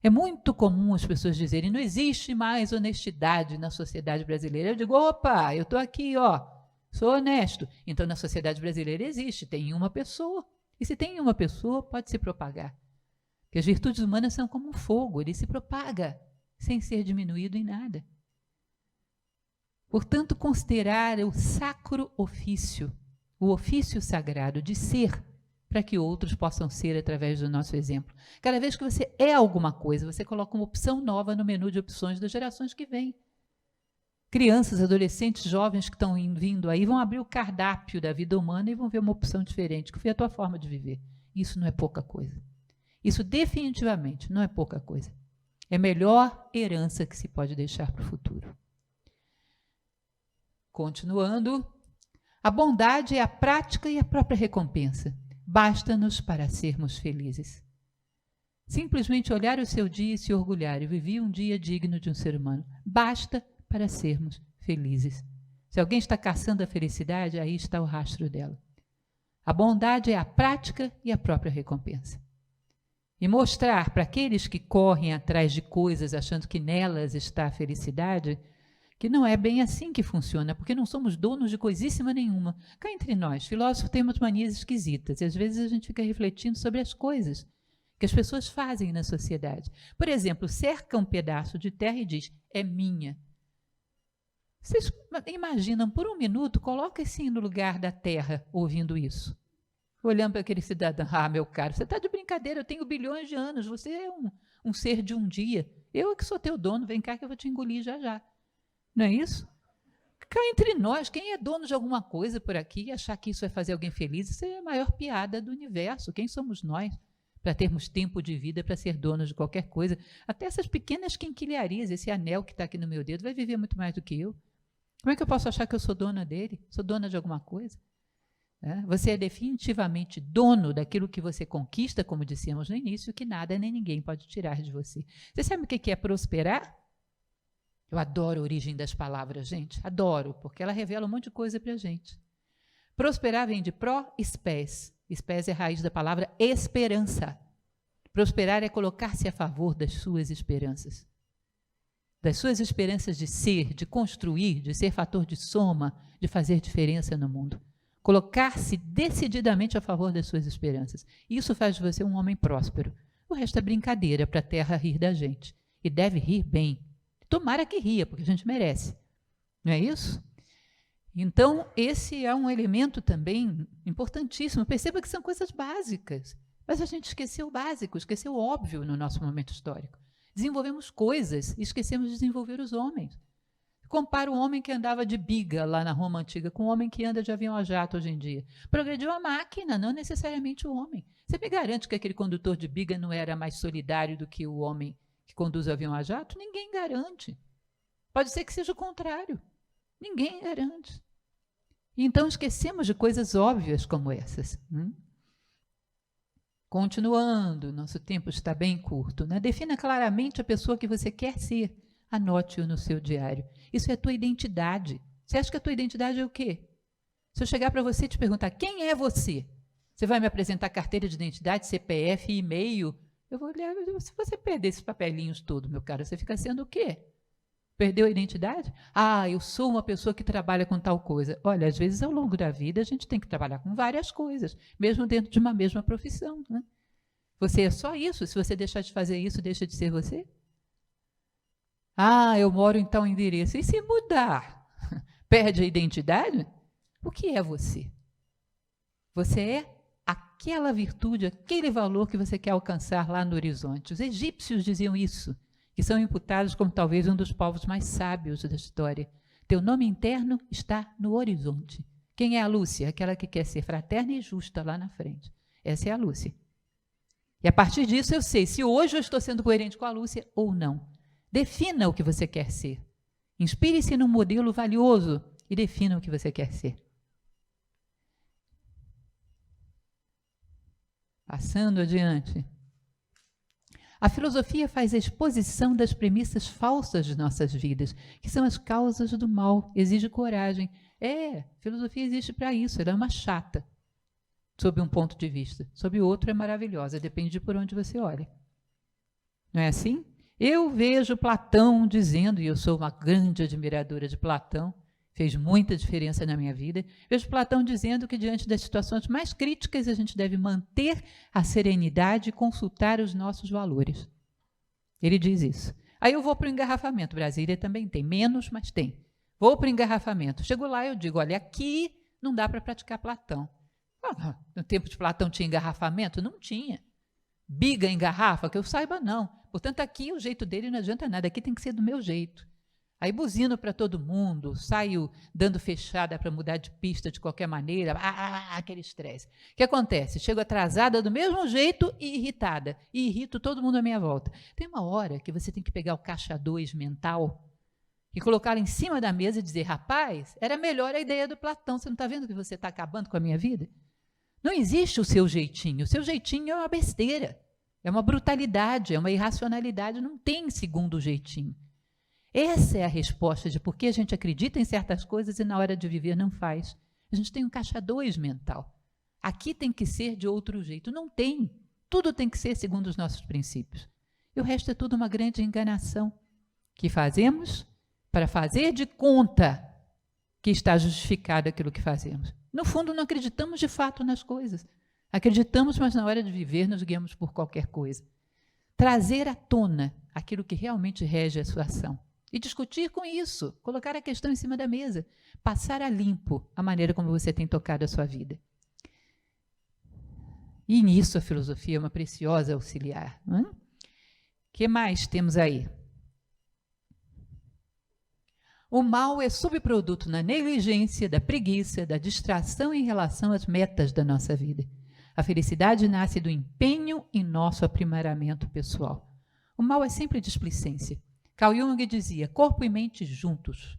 A: É muito comum as pessoas dizerem, não existe mais honestidade na sociedade brasileira. Eu digo, opa, eu estou aqui, ó, sou honesto. Então, na sociedade brasileira existe, tem uma pessoa. E se tem uma pessoa, pode se propagar. Porque as virtudes humanas são como um fogo, ele se propaga, sem ser diminuído em nada. Portanto, considerar o sacro ofício, o ofício sagrado de ser, para que outros possam ser através do nosso exemplo. Cada vez que você é alguma coisa, você coloca uma opção nova no menu de opções das gerações que vêm. Crianças, adolescentes, jovens que estão vindo aí vão abrir o cardápio da vida humana e vão ver uma opção diferente, que foi a tua forma de viver. Isso não é pouca coisa. Isso definitivamente não é pouca coisa. É a melhor herança que se pode deixar para o futuro. Continuando, a bondade é a prática e a própria recompensa. Basta-nos para sermos felizes. Simplesmente olhar o seu dia e se orgulhar. Eu vivi um dia digno de um ser humano. Basta para sermos felizes. Se alguém está caçando a felicidade, aí está o rastro dela. A bondade é a prática e a própria recompensa. E mostrar para aqueles que correm atrás de coisas achando que nelas está a felicidade, que não é bem assim que funciona, porque não somos donos de coisíssima nenhuma. Cá entre nós, filósofos temos manias esquisitas, e às vezes a gente fica refletindo sobre as coisas que as pessoas fazem na sociedade. Por exemplo, cerca um pedaço de terra e diz, é minha. Vocês imaginam, por um minuto, coloquem-se no lugar da terra ouvindo isso. Olhando para aquele cidadão, meu caro, você está de brincadeira, eu tenho bilhões de anos, você é um ser de um dia. Eu que sou teu dono, vem cá que eu vou te engolir já já. Não é isso? Cá entre nós, quem é dono de alguma coisa por aqui e achar que isso vai fazer alguém feliz, isso é a maior piada do universo. Quem somos nós para termos tempo de vida, para ser donos de qualquer coisa? Até essas pequenas quinquilharias, esse anel que está aqui no meu dedo, vai viver muito mais do que eu. Como é que eu posso achar que eu sou dona dele? Sou dona de alguma coisa? Você é definitivamente dono daquilo que você conquista, como dissemos no início, que nada nem ninguém pode tirar de você. Você sabe o que é prosperar? Eu adoro a origem das palavras, gente. Adoro, porque ela revela um monte de coisa para a gente. Prosperar vem de pró-espés. Espés é a raiz da palavra esperança. Prosperar é colocar-se a favor das suas esperanças. Das suas esperanças de ser, de construir, de ser fator de soma, de fazer diferença no mundo. Colocar-se decididamente a favor das suas esperanças. Isso faz de você um homem próspero. O resto é brincadeira para a terra rir da gente. E deve rir bem. Tomara que ria, porque a gente merece. Não é isso? Então, esse é um elemento também importantíssimo. Perceba que são coisas básicas. Mas a gente esqueceu o básico, esqueceu o óbvio no nosso momento histórico. Desenvolvemos coisas e esquecemos de desenvolver os homens. Compara o homem que andava de biga lá na Roma Antiga com o homem que anda de avião a jato hoje em dia. Progrediu a máquina, não necessariamente o homem. Você me garante que aquele condutor de biga não era mais solidário do que o homem que conduz o avião a jato? Ninguém garante. Pode ser que seja o contrário. Ninguém garante. Então esquecemos de coisas óbvias como essas. Continuando, nosso tempo está bem curto. Defina claramente a pessoa que você quer ser. Anote-o no seu diário. Isso é a tua identidade. Você acha que a tua identidade é o quê? Se eu chegar para você e te perguntar, quem é você? Você vai me apresentar carteira de identidade, CPF, e-mail? Eu vou olhar, se você perder esses papelinhos todos, meu caro, você fica sendo o quê? Perdeu a identidade? Eu sou uma pessoa que trabalha com tal coisa. Olha, às vezes, ao longo da vida, a gente tem que trabalhar com várias coisas, mesmo dentro de uma mesma profissão. Você é só isso? Se você deixar de fazer isso, deixa de ser você? Eu moro em tal endereço. E se mudar? Perde a identidade? O que é você? Você é aquela virtude, aquele valor que você quer alcançar lá no horizonte. Os egípcios diziam isso, que são imputados como talvez um dos povos mais sábios da história. Teu nome interno está no horizonte. Quem é a Lúcia? Aquela que quer ser fraterna e justa lá na frente. Essa é a Lúcia. E a partir disso eu sei se hoje eu estou sendo coerente com a Lúcia ou não. Defina o que você quer ser. Inspire-se num modelo valioso e defina o que você quer ser. Passando adiante. A filosofia faz a exposição das premissas falsas de nossas vidas, que são as causas do mal. Exige coragem. Filosofia existe para isso. Ela é uma chata, sob um ponto de vista. Sob outro é maravilhosa. Depende de por onde você olha. Não é assim? Eu vejo Platão dizendo, e eu sou uma grande admiradora de Platão, fez muita diferença na minha vida, vejo Platão dizendo que diante das situações mais críticas a gente deve manter a serenidade e consultar os nossos valores. Ele diz isso. Aí eu vou para o engarrafamento. Brasília também tem, menos, mas tem. Vou para o engarrafamento. Chego lá e eu digo, olha, aqui não dá para praticar Platão. No tempo de Platão tinha engarrafamento? Não tinha. Biga em garrafa? Que eu saiba, não. Portanto, aqui o jeito dele não adianta nada, aqui tem que ser do meu jeito. Aí buzino para todo mundo, saio dando fechada para mudar de pista de qualquer maneira, aquele estresse. O que acontece? Chego atrasada do mesmo jeito e irritada, e irrito todo mundo à minha volta. Tem uma hora que você tem que pegar o caixa 2 mental e colocar em cima da mesa e dizer, rapaz, era melhor a ideia do Platão, você não está vendo que você está acabando com a minha vida? Não existe o seu jeitinho é uma besteira. É uma brutalidade, é uma irracionalidade, não tem segundo jeitinho. Essa é a resposta de por que a gente acredita em certas coisas e na hora de viver não faz. A gente tem um caixa 2 mental. Aqui tem que ser de outro jeito. Não tem. Tudo tem que ser segundo os nossos princípios. E o resto é tudo uma grande enganação que fazemos para fazer de conta que está justificado aquilo que fazemos. No fundo, não acreditamos de fato nas coisas. Acreditamos, mas na hora de viver nos guiamos por qualquer coisa. Trazer à tona aquilo que realmente rege a sua ação. E discutir com isso, colocar a questão em cima da mesa, passar a limpo a maneira como você tem tocado a sua vida. E nisso a filosofia é uma preciosa auxiliar. O que mais temos aí? O mal é subproduto na negligência, da preguiça, da distração em relação às metas da nossa vida. A felicidade nasce do empenho em nosso aprimoramento pessoal. O mal é sempre displicência. Carl Jung dizia, corpo e mente juntos.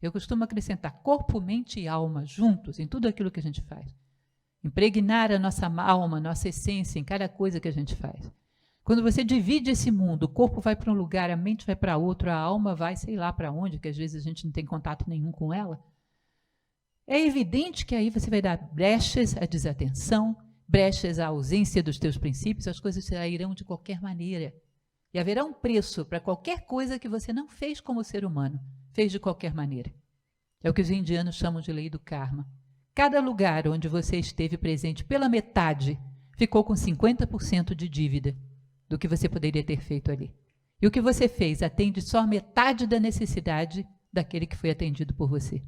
A: Eu costumo acrescentar corpo, mente e alma juntos em tudo aquilo que a gente faz. Impregnar a nossa alma, nossa essência em cada coisa que a gente faz. Quando você divide esse mundo, o corpo vai para um lugar, a mente vai para outro, a alma vai sei lá para onde, que às vezes a gente não tem contato nenhum com ela. É evidente que aí você vai dar brechas à desatenção, brechas à ausência dos teus princípios, as coisas sairão de qualquer maneira. E haverá um preço para qualquer coisa que você não fez como ser humano, fez de qualquer maneira. É o que os indianos chamam de lei do karma. Cada lugar onde você esteve presente pela metade ficou com 50% de dívida do que você poderia ter feito ali. E o que você fez atende só metade da necessidade daquele que foi atendido por você.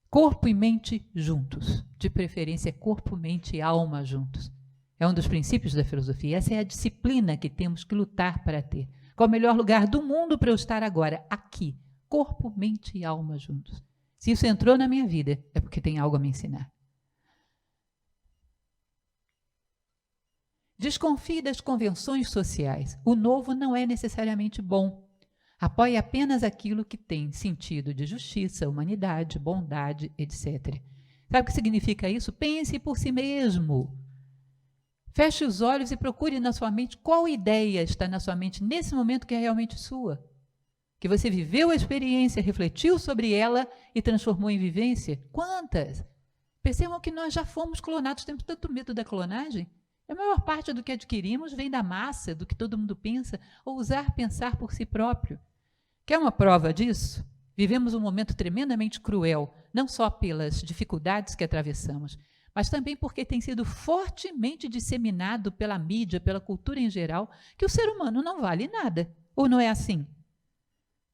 A: Corpo e mente juntos, de preferência corpo, mente e alma juntos. É um dos princípios da filosofia. Essa é a disciplina que temos que lutar para ter. Qual o melhor lugar do mundo para eu estar agora? Aqui. Corpo, mente e alma juntos. Se isso entrou na minha vida, é porque tem algo a me ensinar. Desconfie das convenções sociais. O novo não é necessariamente bom. Apoie apenas aquilo que tem sentido de justiça, humanidade, bondade, etc. Sabe o que significa isso? Pense por si mesmo. Feche os olhos e procure na sua mente qual ideia está na sua mente nesse momento que é realmente sua. Que você viveu a experiência, refletiu sobre ela e transformou em vivência. Quantas? Percebam que nós já fomos clonados, temos tanto medo da clonagem. A maior parte do que adquirimos vem da massa, do que todo mundo pensa, ousar pensar por si próprio. Quer uma prova disso? Vivemos um momento tremendamente cruel, não só pelas dificuldades que atravessamos, mas também porque tem sido fortemente disseminado pela mídia, pela cultura em geral, que o ser humano não vale nada. Ou não é assim?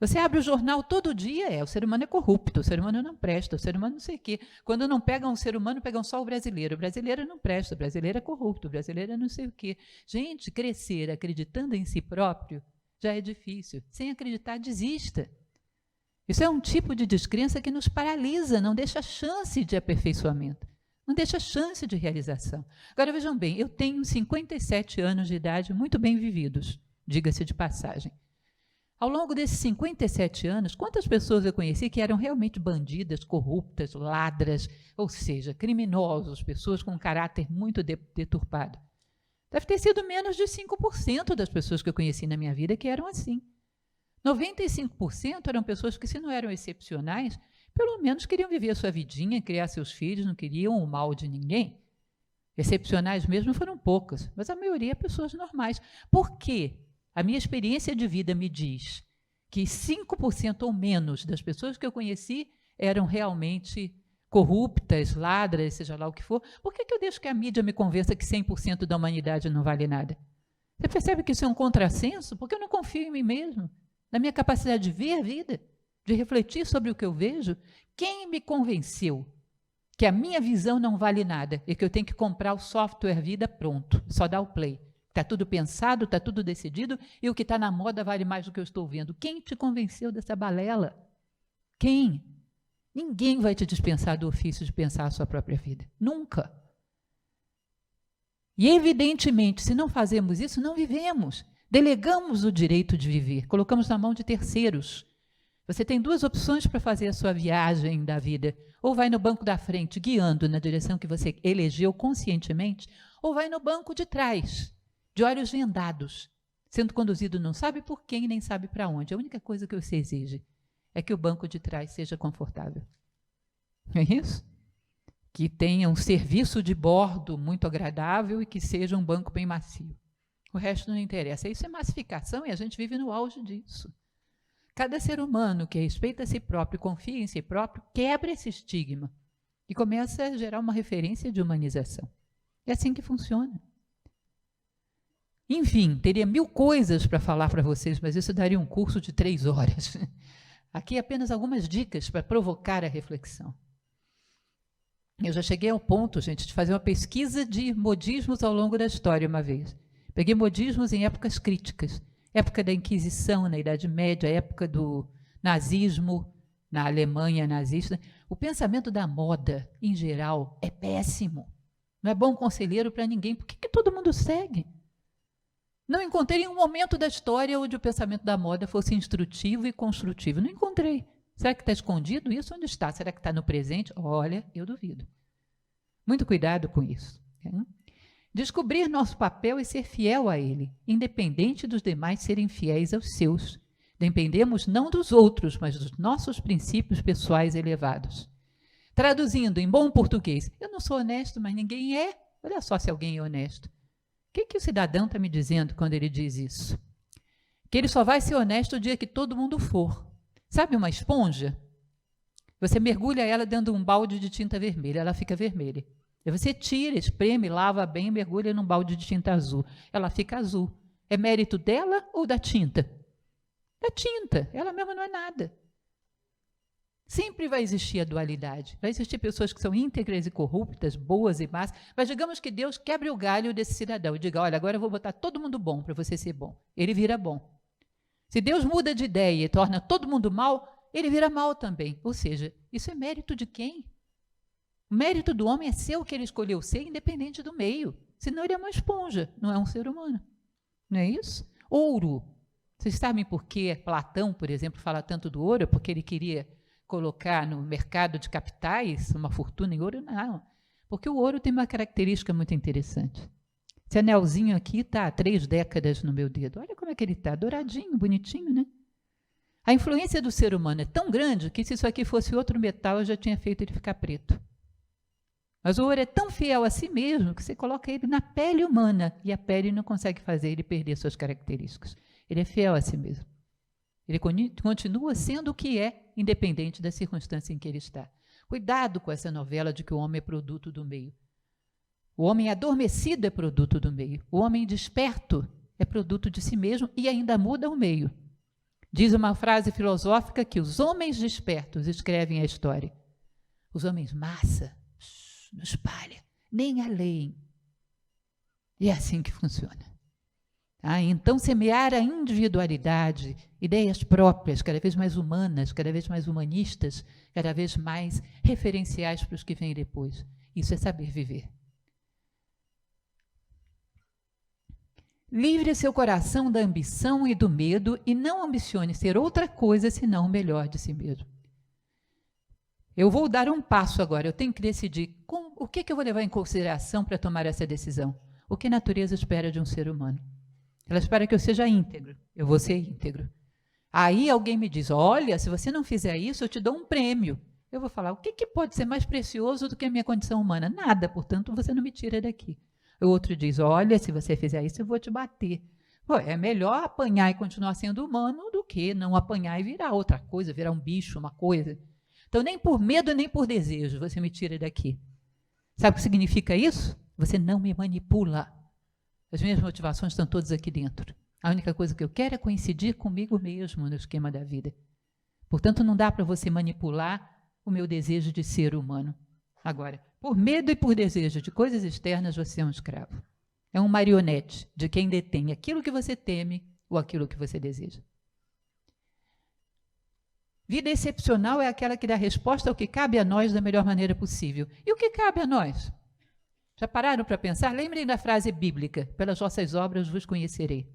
A: Você abre o jornal todo dia, o ser humano é corrupto, o ser humano não presta, o ser humano não sei o quê. Quando não pegam o ser humano, pegam só o brasileiro não presta, o brasileiro é corrupto, o brasileiro é não sei o quê. Gente, crescer acreditando em si próprio já é difícil. Sem acreditar, desista. Isso é um tipo de descrença que nos paralisa, não deixa chance de aperfeiçoamento, não deixa chance de realização. Agora, vejam bem, eu tenho 57 anos de idade muito bem vividos, diga-se de passagem. Ao longo desses 57 anos, quantas pessoas eu conheci que eram realmente bandidas, corruptas, ladras, ou seja, criminosos, pessoas com um caráter muito deturpado? Deve ter sido menos de 5% das pessoas que eu conheci na minha vida que eram assim. 95% eram pessoas que, se não eram excepcionais, pelo menos queriam viver a sua vidinha, criar seus filhos, não queriam o mal de ninguém. Excepcionais mesmo foram poucas, mas a maioria pessoas normais. Por quê? A minha experiência de vida me diz que 5% ou menos das pessoas que eu conheci eram realmente corruptas, ladras, seja lá o que for. Por que eu deixo que a mídia me convença que 100% da humanidade não vale nada? Você percebe que isso é um contrassenso? Porque eu não confio em mim mesmo, na minha capacidade de ver a vida, de refletir sobre o que eu vejo. Quem me convenceu que a minha visão não vale nada e que eu tenho que comprar o software vida pronto, só dar o play? Está tudo pensado, está tudo decidido e o que está na moda vale mais do que eu estou vendo. Quem te convenceu dessa balela? Quem? Ninguém vai te dispensar do ofício de pensar a sua própria vida. Nunca. E, evidentemente, se não fazemos isso, não vivemos. Delegamos o direito de viver, colocamos na mão de terceiros. Você tem duas opções para fazer a sua viagem da vida. Ou vai no banco da frente, guiando na direção que você elegeu conscientemente, ou vai no banco de trás, de olhos vendados, sendo conduzido não sabe por quem, nem sabe para onde. A única coisa que você exige é que o banco de trás seja confortável. É isso? Que tenha um serviço de bordo muito agradável e que seja um banco bem macio. O resto não interessa. Isso é massificação e a gente vive no auge disso. Cada ser humano que respeita a si próprio e confia em si próprio quebra esse estigma e começa a gerar uma referência de humanização. É assim que funciona. Enfim, teria 1000 coisas para falar para vocês, mas isso daria um curso de 3 horas. Aqui apenas algumas dicas para provocar a reflexão. Eu já cheguei ao ponto, gente, de fazer uma pesquisa de modismos ao longo da história uma vez. Peguei modismos em épocas críticas. Época da Inquisição, na Idade Média, época do nazismo, na Alemanha nazista. O pensamento da moda, em geral, é péssimo. Não é bom conselheiro para ninguém. Por que todo mundo segue? Não encontrei um momento da história onde o pensamento da moda fosse instrutivo e construtivo. Não encontrei. Será que está escondido isso? Onde está? Será que está no presente? Olha, eu duvido. Muito cuidado com isso. Descobrir nosso papel e ser fiel a ele, independente dos demais serem fiéis aos seus. Dependemos não dos outros, mas dos nossos princípios pessoais elevados. Traduzindo em bom português, eu não sou honesto, mas ninguém é. Olha só se alguém é honesto. O que o cidadão está me dizendo quando ele diz isso? Que ele só vai ser honesto o dia que todo mundo for. Sabe uma esponja? Você mergulha ela dentro de um balde de tinta vermelha, ela fica vermelha. Aí você tira, espreme, lava bem e mergulha num balde de tinta azul. Ela fica azul. É mérito dela ou da tinta? Da tinta. Ela mesma não é nada. Sempre vai existir a dualidade. Vai existir pessoas que são íntegras e corruptas, boas e más, mas digamos que Deus quebre o galho desse cidadão e diga, olha, agora eu vou botar todo mundo bom para você ser bom. Ele vira bom. Se Deus muda de ideia e torna todo mundo mal, ele vira mal também. Ou seja, isso é mérito de quem? O mérito do homem é ser o que ele escolheu ser, independente do meio. Senão ele é uma esponja, não é um ser humano. Não é isso? Ouro. Vocês sabem por que Platão, por exemplo, fala tanto do ouro? Porque ele queria colocar no mercado de capitais uma fortuna em ouro? Não, porque o ouro tem uma característica muito interessante. Esse anelzinho aqui está há 3 décadas no meu dedo. Olha como é que ele está, douradinho, bonitinho, né? A influência do ser humano é tão grande que se isso aqui fosse outro metal, eu já tinha feito ele ficar preto. Mas o ouro é tão fiel a si mesmo que você coloca ele na pele humana e a pele não consegue fazer ele perder suas características. Ele é fiel a si mesmo. Ele continua sendo o que é, independente da circunstância em que ele está. Cuidado com essa novela de que o homem é produto do meio. O homem adormecido é produto do meio. O homem desperto é produto de si mesmo e ainda muda o meio. Diz uma frase filosófica que os homens despertos escrevem a história. Os homens massa, não espalha, nem a leem. E é assim que funciona. Então, semear a individualidade, ideias próprias, cada vez mais humanas, cada vez mais humanistas, cada vez mais referenciais para os que vêm depois. Isso é saber viver. Livre seu coração da ambição e do medo e não ambicione ser outra coisa senão o melhor de si mesmo. Eu vou dar um passo agora, eu tenho que decidir o que eu vou levar em consideração para tomar essa decisão. O que a natureza espera de um ser humano? Ela espera que eu seja íntegro, eu vou ser íntegro. Aí alguém me diz, olha, se você não fizer isso, eu te dou um prêmio. Eu vou falar, o que pode ser mais precioso do que a minha condição humana? Nada, portanto, você não me tira daqui. O outro diz, olha, se você fizer isso, eu vou te bater. Pô, é melhor apanhar e continuar sendo humano do que não apanhar e virar outra coisa, virar um bicho, uma coisa. Então, nem por medo, nem por desejo, você me tira daqui. Sabe o que significa isso? Você não me manipula. As minhas motivações estão todas aqui dentro. A única coisa que eu quero é coincidir comigo mesmo no esquema da vida. Portanto, não dá para você manipular o meu desejo de ser humano. Agora, por medo e por desejo de coisas externas, você é um escravo. É um marionete de quem detém aquilo que você teme ou aquilo que você deseja. Vida excepcional é aquela que dá resposta ao que cabe a nós da melhor maneira possível. E o que cabe a nós? Já pararam para pensar? Lembrem da frase bíblica, pelas vossas obras vos conhecerei.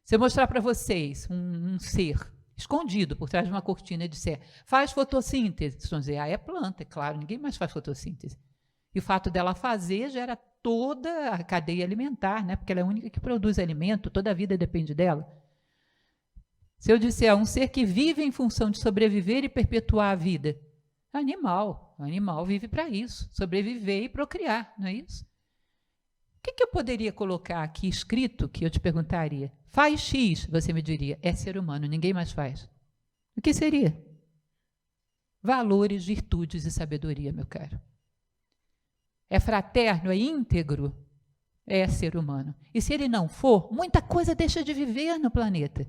A: Se eu mostrar para vocês um ser escondido por trás de uma cortina e disser, faz fotossíntese, vocês vão dizer, é planta, é claro, ninguém mais faz fotossíntese. E o fato dela fazer gera toda a cadeia alimentar, né? Porque ela é a única que produz alimento, toda a vida depende dela. Se eu disser, um ser que vive em função de sobreviver e perpetuar a vida, o animal vive para isso, sobreviver e procriar, não é isso? O que eu poderia colocar aqui escrito que eu te perguntaria? Faz X, você me diria, é ser humano, ninguém mais faz. O que seria? Valores, virtudes e sabedoria, meu caro. é fraterno, é íntegro, é ser humano. E se ele não for, muita coisa deixa de viver no planeta.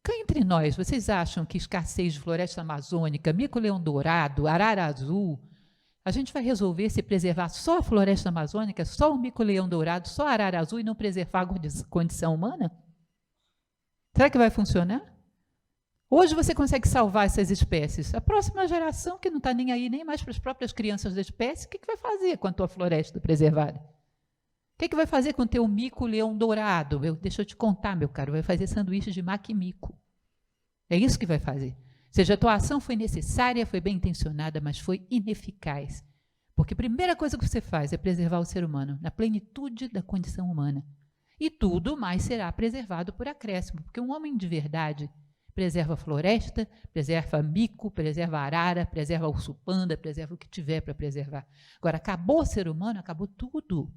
A: Cá entre nós, vocês acham que escassez de floresta amazônica, mico-leão-dourado, arara azul, a gente vai resolver se preservar só a floresta amazônica, só o mico-leão-dourado, só a arara azul e não preservar a condição humana? Será que vai funcionar? Hoje você consegue salvar essas espécies. A próxima geração, que não está nem aí nem mais para as próprias crianças da espécie, o que vai fazer com a tua floresta preservada? O que vai fazer com o teu mico-leão-dourado? Deixa eu te contar, meu caro, vai fazer sanduíche de maque-mico. É isso que vai fazer. Ou seja, a tua ação foi necessária, foi bem intencionada, mas foi ineficaz. Porque a primeira coisa que você faz é preservar o ser humano, na plenitude da condição humana. E tudo mais será preservado por acréscimo, porque um homem de verdade preserva a floresta, preserva mico, preserva arara, preserva urso-panda, preserva o que tiver para preservar. Agora, acabou o ser humano, acabou tudo.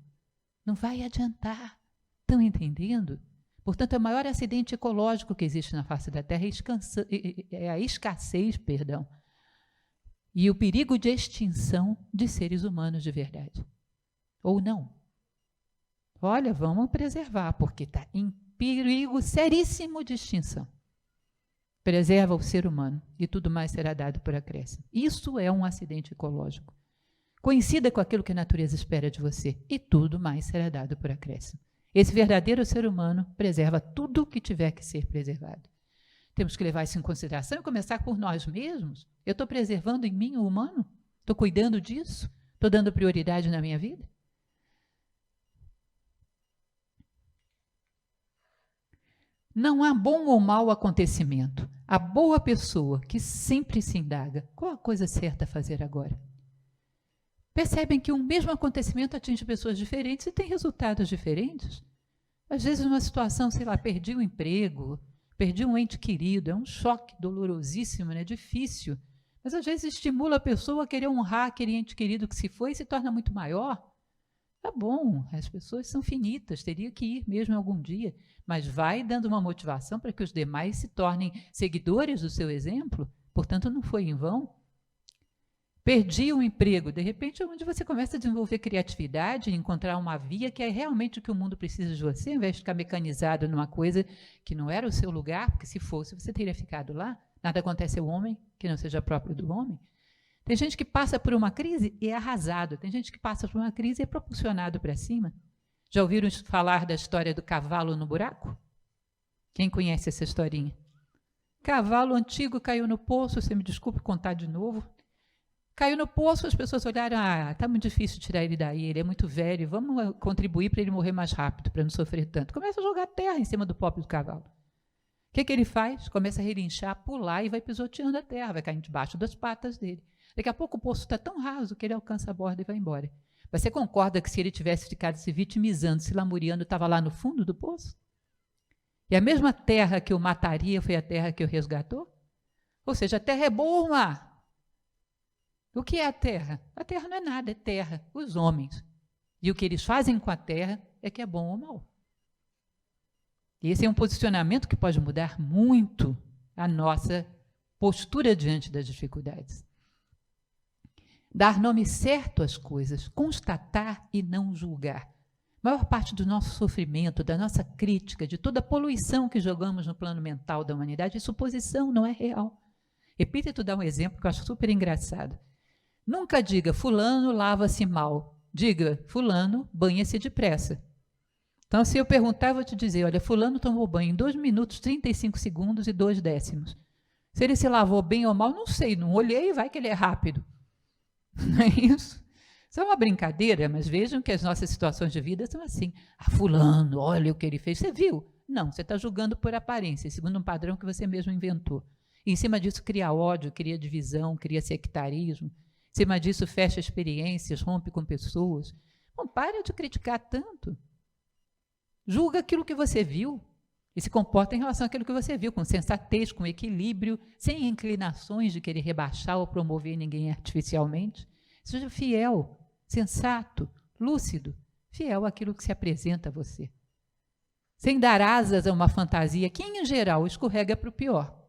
A: Não vai adiantar. Estão entendendo? Portanto, o maior acidente ecológico que existe na face da Terra é a escassez, e o perigo de extinção de seres humanos de verdade. Ou não. Olha, vamos preservar, porque está em perigo seríssimo de extinção. Preserva o ser humano e tudo mais será dado por acréscimo. Isso é um acidente ecológico. Coincida com aquilo que a natureza espera de você e tudo mais será dado por acréscimo. Esse verdadeiro ser humano preserva tudo o que tiver que ser preservado. Temos que levar isso em consideração e começar por nós mesmos. Eu estou preservando em mim o humano? Estou cuidando disso? Estou dando prioridade na minha vida? Não há bom ou mau acontecimento. A boa pessoa que sempre se indaga, qual a coisa certa a fazer agora? Percebem que um mesmo acontecimento atinge pessoas diferentes e tem resultados diferentes. Às vezes, numa situação, sei lá, perdi o emprego, perdi um ente querido, é um choque dolorosíssimo, né? Difícil. Mas às vezes estimula a pessoa a querer honrar aquele ente querido que se foi e se torna muito maior. Tá bom, as pessoas são finitas, teria que ir mesmo algum dia, mas vai dando uma motivação para que os demais se tornem seguidores do seu exemplo, portanto, não foi em vão. Perdi um emprego, de repente é onde você começa a desenvolver criatividade, encontrar uma via que é realmente o que o mundo precisa de você, ao invés de ficar mecanizado numa coisa que não era o seu lugar, porque se fosse você teria ficado lá. Nada acontece ao homem que não seja próprio do homem. Tem gente que passa por uma crise e é arrasado, tem gente que passa por uma crise e é propulsionado para cima. Já ouviram falar da história do cavalo no buraco? Quem conhece essa historinha? Cavalo antigo caiu no poço, você me desculpe contar de novo. Caiu no poço, as pessoas olharam, está muito difícil tirar ele daí, ele é muito velho, vamos contribuir para ele morrer mais rápido, para não sofrer tanto. Começa a jogar terra em cima do pobre do cavalo. O que ele faz? Começa a relinchar, pular e vai pisoteando a terra, vai caindo debaixo das patas dele. Daqui a pouco o poço está tão raso que ele alcança a borda e vai embora. Você concorda que se ele tivesse ficado se vitimizando, se lamuriando, estava lá no fundo do poço? E a mesma terra que o mataria foi a terra que o resgatou? Ou seja, a terra é boa ou má? O que é a terra? A terra não é nada, é terra, os homens. E o que eles fazem com a terra é que é bom ou mal. E esse é um posicionamento que pode mudar muito a nossa postura diante das dificuldades. Dar nome certo às coisas, constatar e não julgar. A maior parte do nosso sofrimento, da nossa crítica, de toda a poluição que jogamos no plano mental da humanidade é suposição, não é real. Epíteto dá um exemplo que eu acho super engraçado. Nunca diga, fulano lava-se mal. Diga, fulano banha-se depressa. Então, se eu perguntar, eu vou te dizer, olha, fulano tomou banho em 2 minutos, 35 segundos e 2 décimos. Se ele se lavou bem ou mal, não sei, não olhei, vai que ele é rápido. Não é isso? Isso é uma brincadeira, mas vejam que as nossas situações de vida são assim. Fulano, olha o que ele fez, você viu? Não, você está julgando por aparência, segundo um padrão que você mesmo inventou. E em cima disso cria ódio, cria divisão, cria sectarismo. Em cima disso, fecha experiências, rompe com pessoas. Bom, para de criticar tanto. Julga aquilo que você viu e se comporta em relação àquilo que você viu, com sensatez, com equilíbrio, sem inclinações de querer rebaixar ou promover ninguém artificialmente. Seja fiel, sensato, lúcido, fiel àquilo que se apresenta a você. Sem dar asas a uma fantasia que, em geral, escorrega para o pior.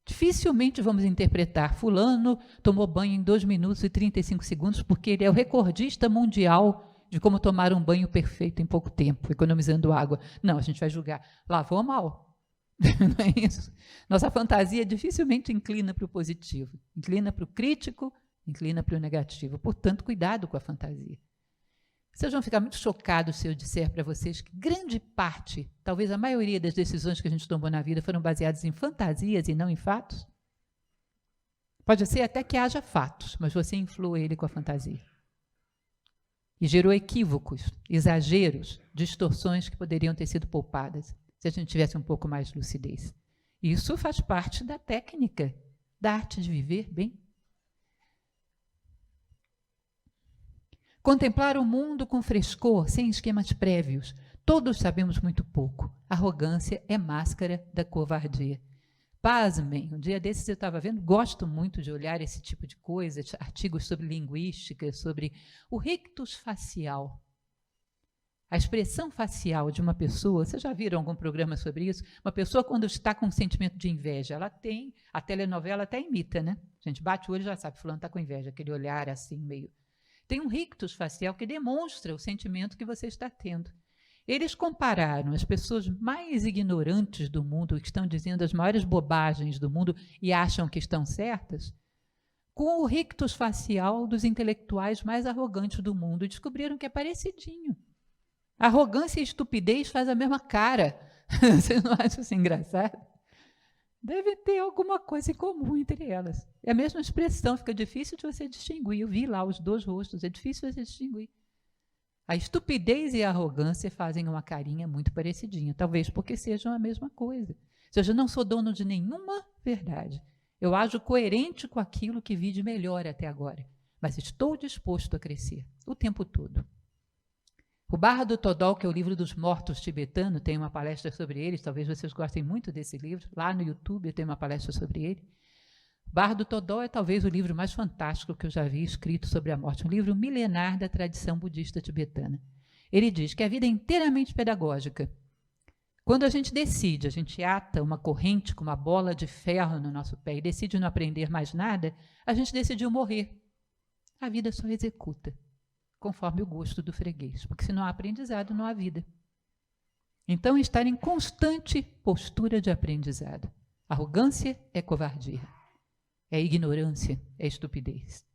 A: Dificilmente vamos interpretar fulano tomou banho em 2 minutos e 35 segundos porque ele é o recordista mundial de como tomar um banho perfeito em pouco tempo, economizando água. Não, a gente vai julgar. Lavou mal. Não é isso? Nossa fantasia dificilmente inclina para o positivo, inclina para o crítico, inclina para o negativo. Portanto, cuidado com a fantasia. Vocês vão ficar muito chocados se eu disser para vocês que grande parte, talvez a maioria das decisões que a gente tomou na vida foram baseadas em fantasias e não em fatos. Pode ser até que haja fatos, mas você influa ele com a fantasia. E gerou equívocos, exageros, distorções que poderiam ter sido poupadas se a gente tivesse um pouco mais de lucidez. Isso faz parte da técnica, da arte de viver bem. Contemplar o mundo com frescor, sem esquemas prévios. Todos sabemos muito pouco. Arrogância é máscara da covardia. Pasmem, um dia desses eu estava vendo, gosto muito de olhar esse tipo de coisa, artigos sobre linguística, sobre o rictus facial. A expressão facial de uma pessoa, vocês já viram algum programa sobre isso? Uma pessoa, quando está com um sentimento de inveja, ela tem, a telenovela até imita, né? A gente bate o olho e já sabe, fulano está com inveja, aquele olhar assim meio... Tem um rictus facial que demonstra o sentimento que você está tendo. Eles compararam as pessoas mais ignorantes do mundo, que estão dizendo as maiores bobagens do mundo e acham que estão certas, com o rictus facial dos intelectuais mais arrogantes do mundo e descobriram que é parecidinho. Arrogância e estupidez fazem a mesma cara. Vocês não acham isso engraçado? Deve ter alguma coisa em comum entre elas. É a mesma expressão, fica difícil de você distinguir. Eu vi lá os dois rostos, é difícil você distinguir. A estupidez e a arrogância fazem uma carinha muito parecidinha, talvez porque sejam a mesma coisa. Ou seja, eu não sou dono de nenhuma verdade. Eu ajo coerente com aquilo que vi de melhor até agora, mas estou disposto a crescer o tempo todo. O Bardo Todol, que é o livro dos mortos tibetano, tem uma palestra sobre ele, talvez vocês gostem muito desse livro, lá no YouTube eu tenho uma palestra sobre ele. Bardo Todol é talvez o livro mais fantástico que eu já vi escrito sobre a morte, um livro milenar da tradição budista tibetana. Ele diz que a vida é inteiramente pedagógica. Quando a gente decide, a gente ata uma corrente com uma bola de ferro no nosso pé e decide não aprender mais nada, a gente decidiu morrer. A vida só executa, conforme o gosto do freguês, porque se não há aprendizado, não há vida. Então, estar em constante postura de aprendizado. Arrogância é covardia, é ignorância, é estupidez.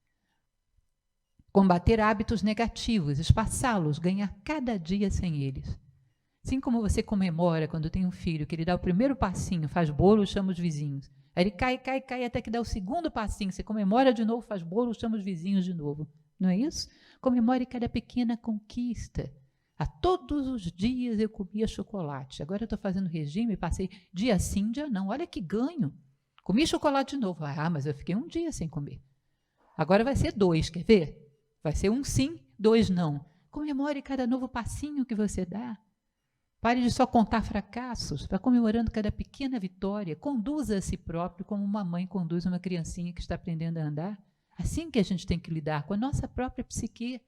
A: Combater hábitos negativos, espaçá-los, ganhar cada dia sem eles. Assim como você comemora quando tem um filho, que ele dá o primeiro passinho, faz bolo, chama os vizinhos. Aí ele cai, até que dá o segundo passinho, você comemora de novo, faz bolo, chama os vizinhos de novo. Não é isso? Comemore cada pequena conquista. A todos os dias eu comia chocolate. Agora eu estou fazendo regime, passei dia sim, dia não. Olha que ganho. Comi chocolate de novo. Ah, mas eu fiquei um dia sem comer. Agora vai ser 2, quer ver? Vai ser 1 sim, 2 não. Comemore cada novo passinho que você dá. Pare de só contar fracassos. Vá comemorando cada pequena vitória. Conduza a si próprio como uma mãe conduz uma criancinha que está aprendendo a andar. Assim que a gente tem que lidar com a nossa própria psique.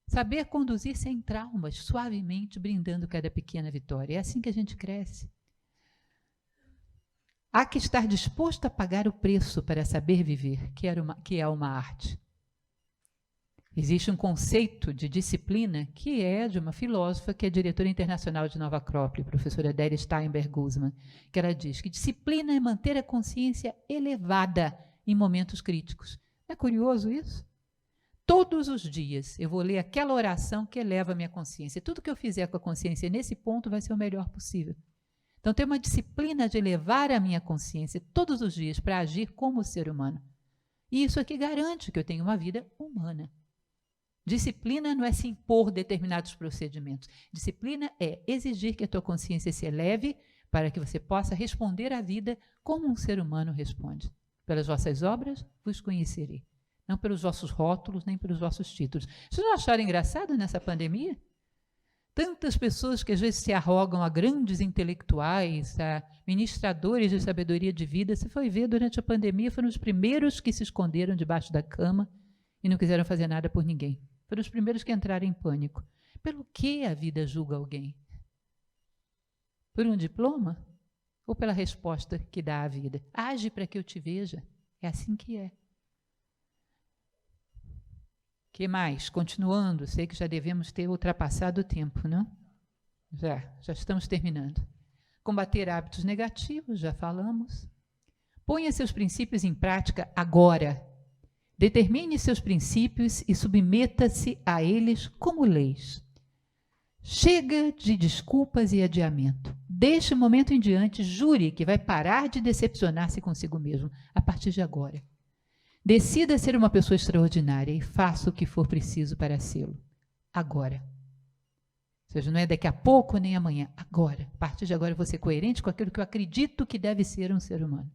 A: Saber conduzir sem traumas, suavemente, brindando cada pequena vitória. É assim que a gente cresce. Há que estar disposto a pagar o preço para saber viver, que é uma arte. Existe um conceito de disciplina que é de uma filósofa que é diretora internacional de Nova Acrópole, professora Adélia Steinberg Guzman, que ela diz que disciplina é manter a consciência elevada em momentos críticos. Não é curioso isso? Todos os dias eu vou ler aquela oração que eleva a minha consciência. Tudo que eu fizer com a consciência nesse ponto vai ser o melhor possível. Então, ter uma disciplina de elevar a minha consciência todos os dias para agir como ser humano. E isso aqui garante que eu tenho uma vida humana. Disciplina não é se impor determinados procedimentos. Disciplina é exigir que a tua consciência se eleve para que você possa responder à vida como um ser humano responde. Pelas vossas obras vos conhecerei. Não pelos vossos rótulos, nem pelos vossos títulos. Vocês não acharam engraçado nessa pandemia? Tantas pessoas que às vezes se arrogam a grandes intelectuais, a ministradores de sabedoria de vida, você foi ver durante a pandemia, foram os primeiros que se esconderam debaixo da cama e não quiseram fazer nada por ninguém. Foram os primeiros que entraram em pânico. Pelo que a vida julga alguém? Por um diploma? ou pela resposta que dá à vida. Age para que eu te veja. É assim que é. Que mais? Continuando, sei que já devemos ter ultrapassado o tempo, não? Já estamos terminando. Combater hábitos negativos, já falamos. Ponha seus princípios em prática agora. Determine seus princípios e submeta-se a eles como leis. Chega de desculpas e adiamento. Deste momento em diante, jure que vai parar de decepcionar-se consigo mesmo, a partir de agora. Decida ser uma pessoa extraordinária e faça o que for preciso para sê-lo. Agora. Ou seja, não é daqui a pouco nem amanhã, agora. A partir de agora eu vou ser coerente com aquilo que eu acredito que deve ser um ser humano.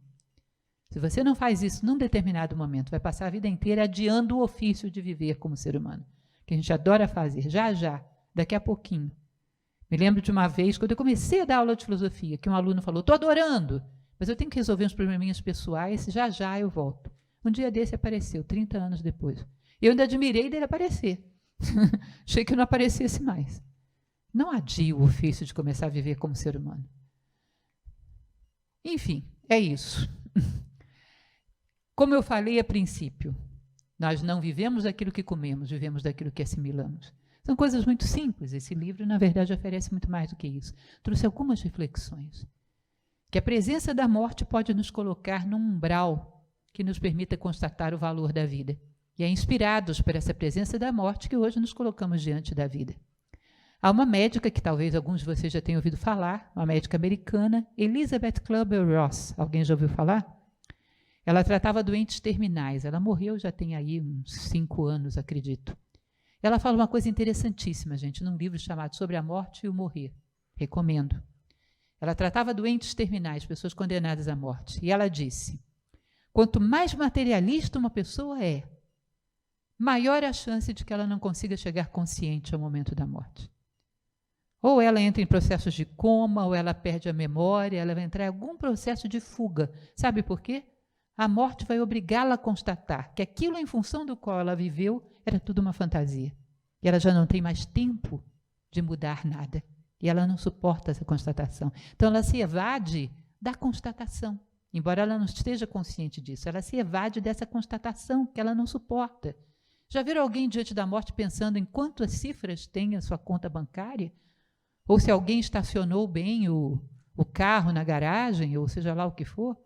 A: Se você não faz isso num determinado momento, vai passar a vida inteira adiando o ofício de viver como ser humano, que a gente adora fazer, já, daqui a pouquinho. Me lembro de uma vez, quando eu comecei a dar aula de filosofia, que um aluno falou, estou adorando, mas eu tenho que resolver uns probleminhas pessoais, já eu volto. Um dia desse apareceu, 30 anos depois. Eu ainda admirei dele aparecer. Achei que não aparecesse mais. Não adie o ofício de começar a viver como ser humano. Enfim, é isso. Como eu falei a princípio, nós não vivemos daquilo que comemos, vivemos daquilo que assimilamos. São coisas muito simples. Esse livro, na verdade, oferece muito mais do que isso. Trouxe algumas reflexões. Que a presença da morte pode nos colocar num umbral que nos permita constatar o valor da vida. E é inspirados por essa presença da morte que hoje nos colocamos diante da vida. Há uma médica que talvez alguns de vocês já tenham ouvido falar, uma médica americana, Elizabeth Kubler-Ross. Alguém já ouviu falar? Ela tratava doentes terminais. Ela morreu já tem aí uns 5 anos, acredito. Ela fala uma coisa interessantíssima, gente, num livro chamado Sobre a Morte e o Morrer. Recomendo. Ela tratava doentes terminais, pessoas condenadas à morte. E ela disse, quanto mais materialista uma pessoa é, maior é a chance de que ela não consiga chegar consciente ao momento da morte. Ou ela entra em processos de coma, ou ela perde a memória, ela vai entrar em algum processo de fuga. Sabe por quê? A morte vai obrigá-la a constatar que aquilo em função do qual ela viveu era tudo uma fantasia. E ela já não tem mais tempo de mudar nada. E ela não suporta essa constatação. Então ela se evade da constatação. Embora ela não esteja consciente disso, ela se evade dessa constatação que ela não suporta. Já viram alguém diante da morte pensando em quantas cifras tem a sua conta bancária? Ou se alguém estacionou bem o carro na garagem, ou seja lá o que for?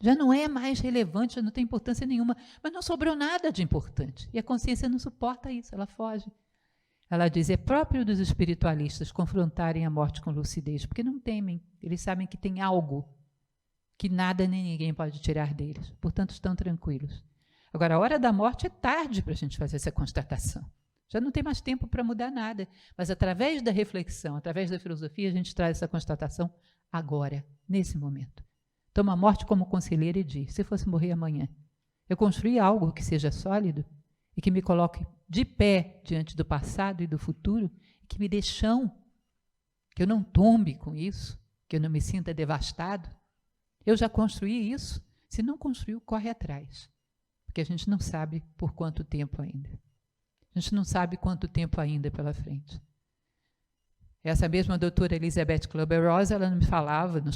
A: Já não é mais relevante, já não tem importância nenhuma, mas não sobrou nada de importante. E a consciência não suporta isso, ela foge. Ela diz, é próprio dos espiritualistas confrontarem a morte com lucidez, porque não temem, eles sabem que tem algo que nada nem ninguém pode tirar deles, portanto estão tranquilos. Agora, a hora da morte é tarde para a gente fazer essa constatação. Já não tem mais tempo para mudar nada, mas através da reflexão, através da filosofia, a gente traz essa constatação agora, nesse momento. Toma a morte como conselheira e diz, se fosse morrer amanhã, eu construí algo que seja sólido e que me coloque de pé diante do passado e do futuro, e que me dê chão, que eu não tombe com isso, que eu não me sinta devastado. Eu já construí isso. Se não construiu, corre atrás, porque a gente não sabe por quanto tempo ainda. A gente não sabe quanto tempo ainda pela frente. Essa mesma doutora Elizabeth Kubler-Ross, ela nos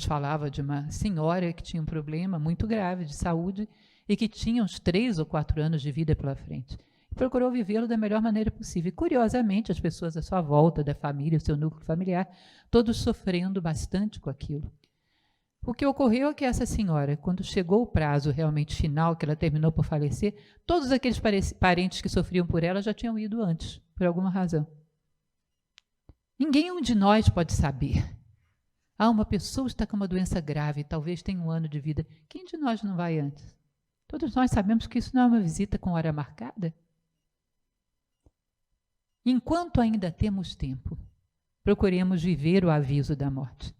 A: falava de uma senhora que tinha um problema muito grave de saúde e que tinha uns 3 ou 4 anos de vida pela frente. Procurou vivê-lo da melhor maneira possível. E, curiosamente, as pessoas à sua volta, da família, o seu núcleo familiar, todos sofrendo bastante com aquilo. O que ocorreu é que essa senhora, quando chegou o prazo realmente final, que ela terminou por falecer, todos aqueles parentes que sofriam por ela já tinham ido antes, por alguma razão. Ninguém de nós pode saber. Uma pessoa está com uma doença grave, talvez tenha 1 ano de vida. Quem de nós não vai antes? Todos nós sabemos que isso não é uma visita com hora marcada. Enquanto ainda temos tempo, procuremos viver o aviso da morte.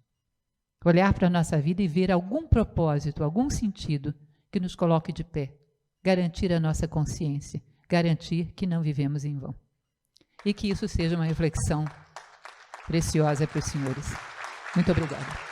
A: Olhar para a nossa vida e ver algum propósito, algum sentido que nos coloque de pé. Garantir a nossa consciência, garantir que não vivemos em vão. E que isso seja uma reflexão preciosa para os senhores. Muito obrigada.